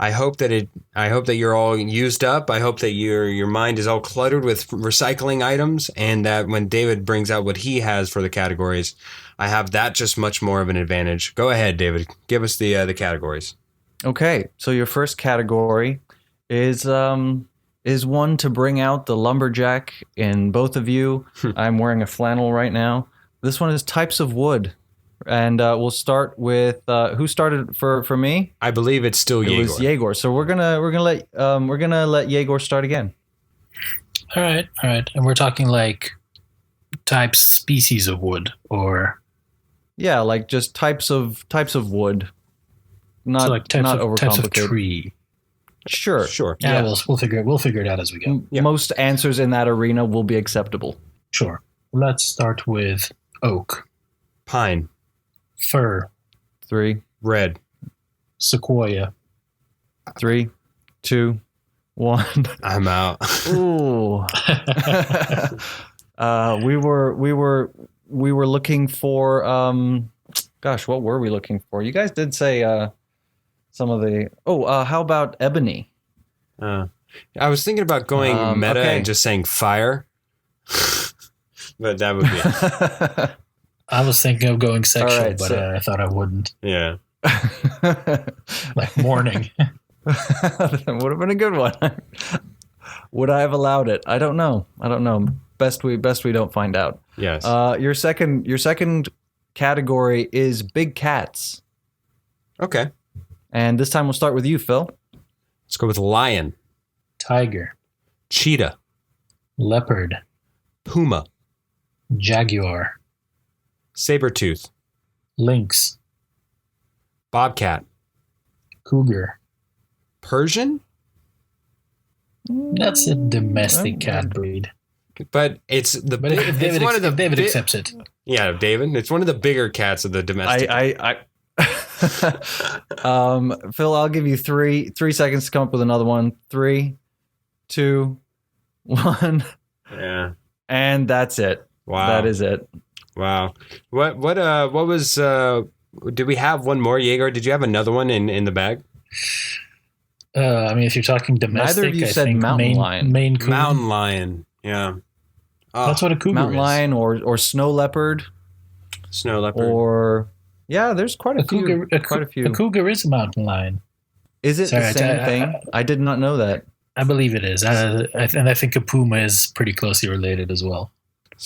[SPEAKER 4] I hope that you're all used up. I hope that your mind is all cluttered with recycling items, and that when David brings out what he has for the categories, I have that just much more of an advantage. Go ahead, David. Give us the categories.
[SPEAKER 1] Okay, so your first category is one to bring out the lumberjack in both of you. I'm wearing a flannel right now. This one is types of wood. And we'll start with who started for me?
[SPEAKER 4] I believe it's still Yegor.
[SPEAKER 1] It was Yegor. So we're gonna let Yegor start again.
[SPEAKER 3] All right. And we're talking like types, species of wood, or
[SPEAKER 1] like just types of wood. Not
[SPEAKER 3] so like types
[SPEAKER 1] not
[SPEAKER 3] of
[SPEAKER 1] overcomplicated.
[SPEAKER 3] tree.
[SPEAKER 1] Sure.
[SPEAKER 3] Yeah, we'll figure it out as we go.
[SPEAKER 1] Most answers in that arena will be acceptable.
[SPEAKER 3] Sure. Let's start with oak,
[SPEAKER 4] Pine,
[SPEAKER 3] fir,
[SPEAKER 1] 3,
[SPEAKER 4] red,
[SPEAKER 3] sequoia,
[SPEAKER 1] 3, 2, 1.
[SPEAKER 4] I'm out.
[SPEAKER 1] Ooh. We were looking for gosh, what were we looking for? You guys did say some of the how about ebony?
[SPEAKER 4] I was thinking about going meta and just saying fire. But that would be it.
[SPEAKER 3] I was thinking of going sexual,
[SPEAKER 1] All right,
[SPEAKER 3] but
[SPEAKER 1] so-
[SPEAKER 3] I thought I wouldn't.
[SPEAKER 4] Yeah.
[SPEAKER 3] Like morning.
[SPEAKER 1] That would have been a good one. Would I have allowed it? I don't know. Best we don't find out.
[SPEAKER 4] Yes.
[SPEAKER 1] Your second category is big cats.
[SPEAKER 4] Okay.
[SPEAKER 1] And this time we'll start with you, Phil.
[SPEAKER 4] Let's go with lion,
[SPEAKER 3] Tiger,
[SPEAKER 4] cheetah,
[SPEAKER 3] leopard,
[SPEAKER 4] puma,
[SPEAKER 3] jaguar,
[SPEAKER 4] saber-tooth,
[SPEAKER 3] lynx,
[SPEAKER 4] bobcat,
[SPEAKER 3] cougar.
[SPEAKER 4] Persian?
[SPEAKER 3] That's a domestic cat breed.
[SPEAKER 4] But it's the
[SPEAKER 3] But if David accepts it.
[SPEAKER 4] Yeah, David. It's one of the bigger cats of the domestic.
[SPEAKER 1] Phil, I'll give you three seconds to come up with another one. 3, 2, 1,
[SPEAKER 4] Yeah.
[SPEAKER 1] and that's it.
[SPEAKER 4] Wow.
[SPEAKER 1] That is it.
[SPEAKER 4] Wow. What was did we have one more, Yegor? Did you have another one in the bag?
[SPEAKER 3] I mean, if you're talking domestic,
[SPEAKER 1] Neither of you
[SPEAKER 3] I
[SPEAKER 1] said
[SPEAKER 3] think
[SPEAKER 1] mountain lion.
[SPEAKER 3] Maine Coon.
[SPEAKER 4] Mountain lion. Yeah. Oh,
[SPEAKER 3] That's what a cougar
[SPEAKER 1] Mountain
[SPEAKER 3] is.
[SPEAKER 1] lion or snow leopard
[SPEAKER 4] snow leopard.
[SPEAKER 1] or there's quite a few. Quite a few.
[SPEAKER 3] A cougar is a mountain lion.
[SPEAKER 1] Is it
[SPEAKER 3] Sorry,
[SPEAKER 1] the same thing? I did not know that.
[SPEAKER 3] I believe it is. And I think a puma is pretty closely related as well.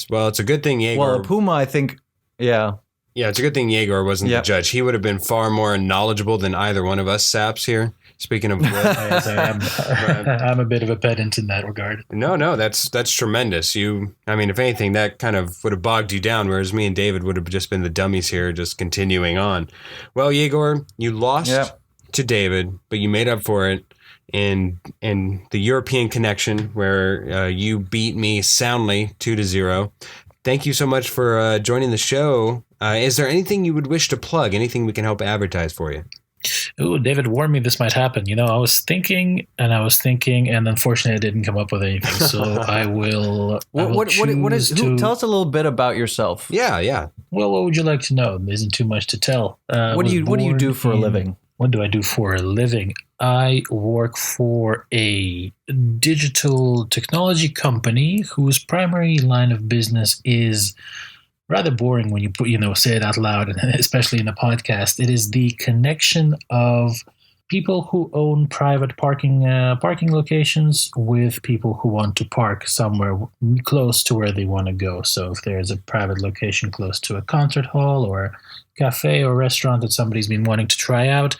[SPEAKER 4] Well, it's a good thing Yegor.
[SPEAKER 1] Well, a puma, I think. Yeah.
[SPEAKER 4] Yeah, it's a good thing Yegor wasn't the judge. He would have been far more knowledgeable than either one of us saps here. Speaking of wood.
[SPEAKER 3] Yes, I'm a bit of a pedant in that regard.
[SPEAKER 4] No, that's tremendous. I mean, if anything, that kind of would have bogged you down, whereas me and David would have just been the dummies here, just continuing on. Well, Yegor, you lost to David, but you made up for it in the European connection, where you beat me soundly 2-0. Thank you so much for joining the show. Is there anything you would wish to plug? Anything we can help advertise for you?
[SPEAKER 3] Ooh, David warned me this might happen. I was thinking, and unfortunately I didn't come up with anything. So I will.
[SPEAKER 1] What is? Tell us a little bit about yourself.
[SPEAKER 4] Yeah.
[SPEAKER 3] Well, what would you like to know? There isn't too much to tell.
[SPEAKER 1] What do you do for a living?
[SPEAKER 3] What do I do for a living? I work for a digital technology company whose primary line of business is rather boring when you say it out loud, and especially in a podcast. It is the connection of people who own private parking locations with people who want to park somewhere close to where they want to go. So if there's a private location close to a concert hall or a cafe or restaurant that somebody's been wanting to try out,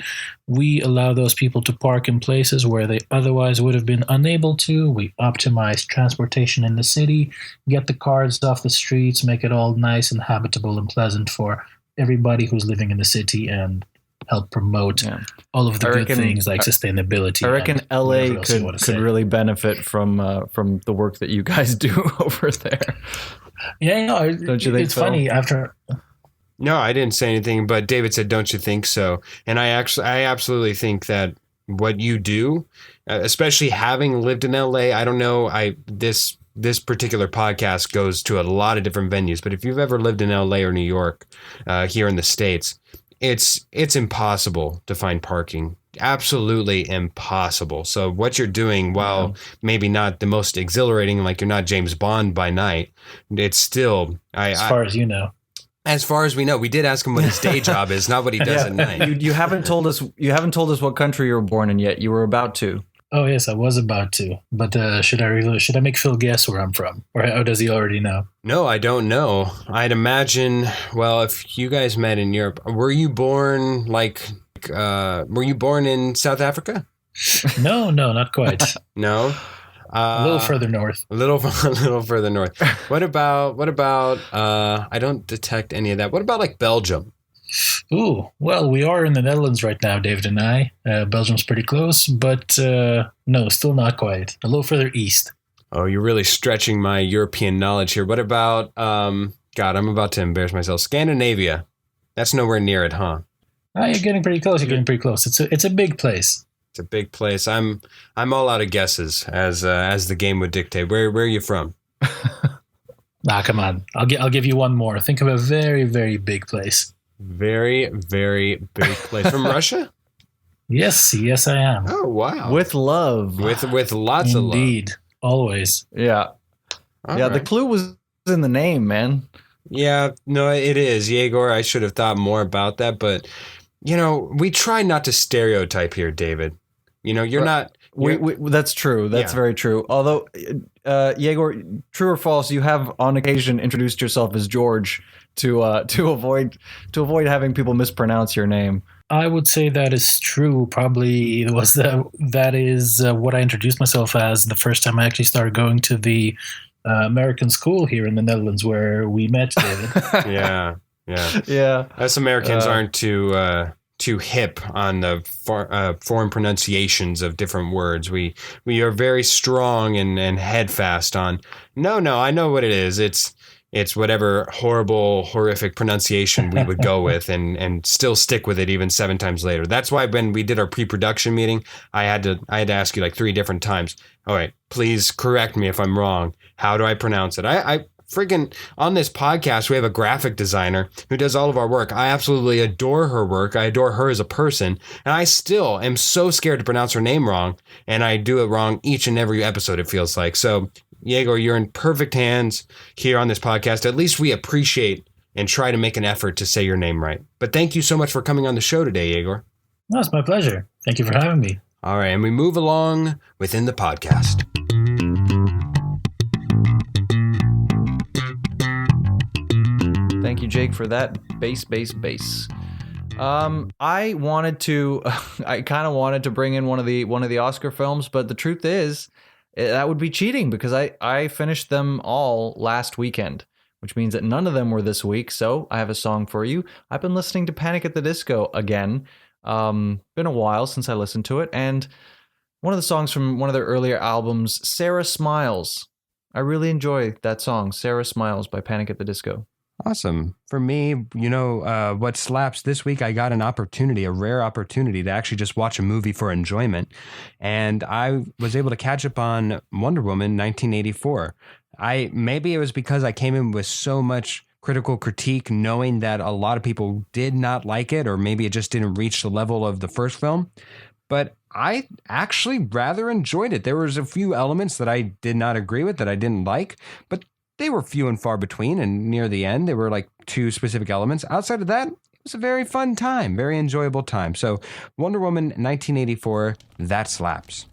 [SPEAKER 3] we allow those people to park in places where they otherwise would have been unable to. We optimize transportation in the city, get the cars off the streets, make it all nice and habitable and pleasant for everybody who's living in the city, and help promote all of the good things like sustainability.
[SPEAKER 1] I reckon LA could really benefit from the work that you guys do over there.
[SPEAKER 3] Yeah,
[SPEAKER 1] don't you think?
[SPEAKER 3] It's funny after.
[SPEAKER 4] No, I didn't say anything, but David said, "Don't you think so?" And I absolutely think that what you do, especially having lived in LA, I don't know, this particular podcast goes to a lot of different venues, but if you've ever lived in LA or New York, here in the States, it's impossible to find parking. absolutely impossible. So what you're doing, while maybe not the most exhilarating, like you're not James Bond by night, it's still
[SPEAKER 3] as far as you know.
[SPEAKER 4] As far as we know, we did ask him what his day job is, not what he does at night.
[SPEAKER 1] You haven't told us. You haven't told us what country you were born in yet. You were about to.
[SPEAKER 3] Oh yes, I was about to. But should I make Phil guess where I'm from, or does he already know?
[SPEAKER 4] No, I don't know. I'd imagine. Well, if you guys met in Europe, were you born in South Africa?
[SPEAKER 3] No, not quite.
[SPEAKER 4] No.
[SPEAKER 3] A little further north.
[SPEAKER 4] A little further north. What about? I don't detect any of that. What about like Belgium?
[SPEAKER 3] Ooh, well, we are in the Netherlands right now, David and I. Belgium's pretty close, but no, still not quite. A little further east.
[SPEAKER 4] Oh, you're really stretching my European knowledge here. What about? God, I'm about to embarrass myself. Scandinavia. That's nowhere near it, huh?
[SPEAKER 3] You're getting pretty close. It's a big place.
[SPEAKER 4] It's a big place. I'm all out of guesses, as the game would dictate. Where are you from?
[SPEAKER 3] Come on. I'll give you one more. Think of a very, very big place.
[SPEAKER 4] Very, very big place. From Russia?
[SPEAKER 3] Yes, I am.
[SPEAKER 4] Oh, wow.
[SPEAKER 1] With love.
[SPEAKER 4] With lots of love.
[SPEAKER 3] Indeed. Always.
[SPEAKER 1] Yeah.
[SPEAKER 4] All
[SPEAKER 1] right. The
[SPEAKER 4] right.
[SPEAKER 1] clue was in the name, man.
[SPEAKER 4] Yeah, no, it is. Yegor, I should have thought more about that, but, we try not to stereotype here, David. You're not...
[SPEAKER 1] That's true. That's very true. Although, Yegor, true or false, you have on occasion introduced yourself as George to avoid having people mispronounce your name.
[SPEAKER 3] I would say that is true. Probably that is what I introduced myself as the first time I actually started going to the American school here in the Netherlands where we met, David.
[SPEAKER 4] Yeah. Us Americans aren't too hip on the foreign pronunciations of different words. We are very strong and headfast on. No, I know what it is. It's whatever horrific pronunciation we would go with and still stick with it even 7 times later. That's why when we did our pre-production meeting, I had to ask you like 3 different times. All right, please correct me if I'm wrong. How do I pronounce it? I freaking, on this podcast, we have a graphic designer who does all of our work. I absolutely adore her work. I adore her as a person. And I still am so scared to pronounce her name wrong. And I do it wrong each and every episode, it feels like. So, Yegor, you're in perfect hands here on this podcast. At least we appreciate and try to make an effort to say your name right. But thank you so much for coming on the show today, Yegor.
[SPEAKER 3] No, it's my pleasure. Thank you for having me.
[SPEAKER 4] All right, and we move along within the podcast.
[SPEAKER 1] Thank you, Jake, for that bass. I kind of wanted to bring in one of the Oscar films, but the truth is that would be cheating because I finished them all last weekend, which means that none of them were this week. So I have a song for you. I've been listening to Panic at the Disco again. Been a while since I listened to it, and one of the songs from one of their earlier albums, Sarah Smiles. I really enjoy that song, Sarah Smiles by Panic at the Disco.
[SPEAKER 4] Awesome. For me, what slaps this week, I got a rare opportunity to actually just watch a movie for enjoyment. And I was able to catch up on Wonder Woman 1984. Maybe it was because I came in with so much critical critique, knowing that a lot of people did not like it, or maybe it just didn't reach the level of the first film. But I actually rather enjoyed it. There was a few elements that I did not agree with, that I didn't like, but they were few and far between, and near the end, there were like 2 specific elements. Outside of that, it was a very fun time, very enjoyable time. So Wonder Woman 1984, that slaps.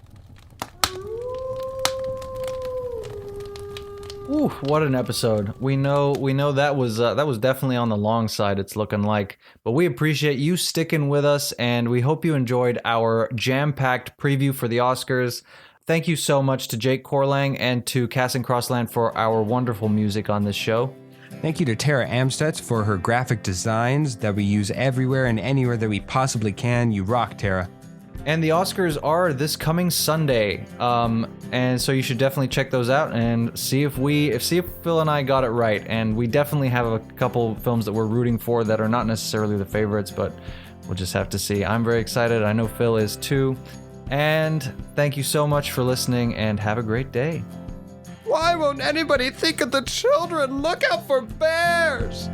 [SPEAKER 1] Ooh, what an episode. We know that was definitely on the long side, it's looking like. But we appreciate you sticking with us, and we hope you enjoyed our jam-packed preview for the Oscars. Thank you so much to Jake Corlang and to Cass and Crossland for our wonderful music on this show.
[SPEAKER 4] Thank you to Tara Amstutz for her graphic designs that we use everywhere and anywhere that we possibly can. You rock, Tara.
[SPEAKER 1] And the Oscars are this coming Sunday, and so you should definitely check those out and see if Phil and I got it right. And we definitely have a couple films that we're rooting for that are not necessarily the favorites, but we'll just have to see. I'm very excited. I know Phil is too. And thank you so much for listening, and have a great day.
[SPEAKER 4] Why won't anybody think of the children? Look out for bears!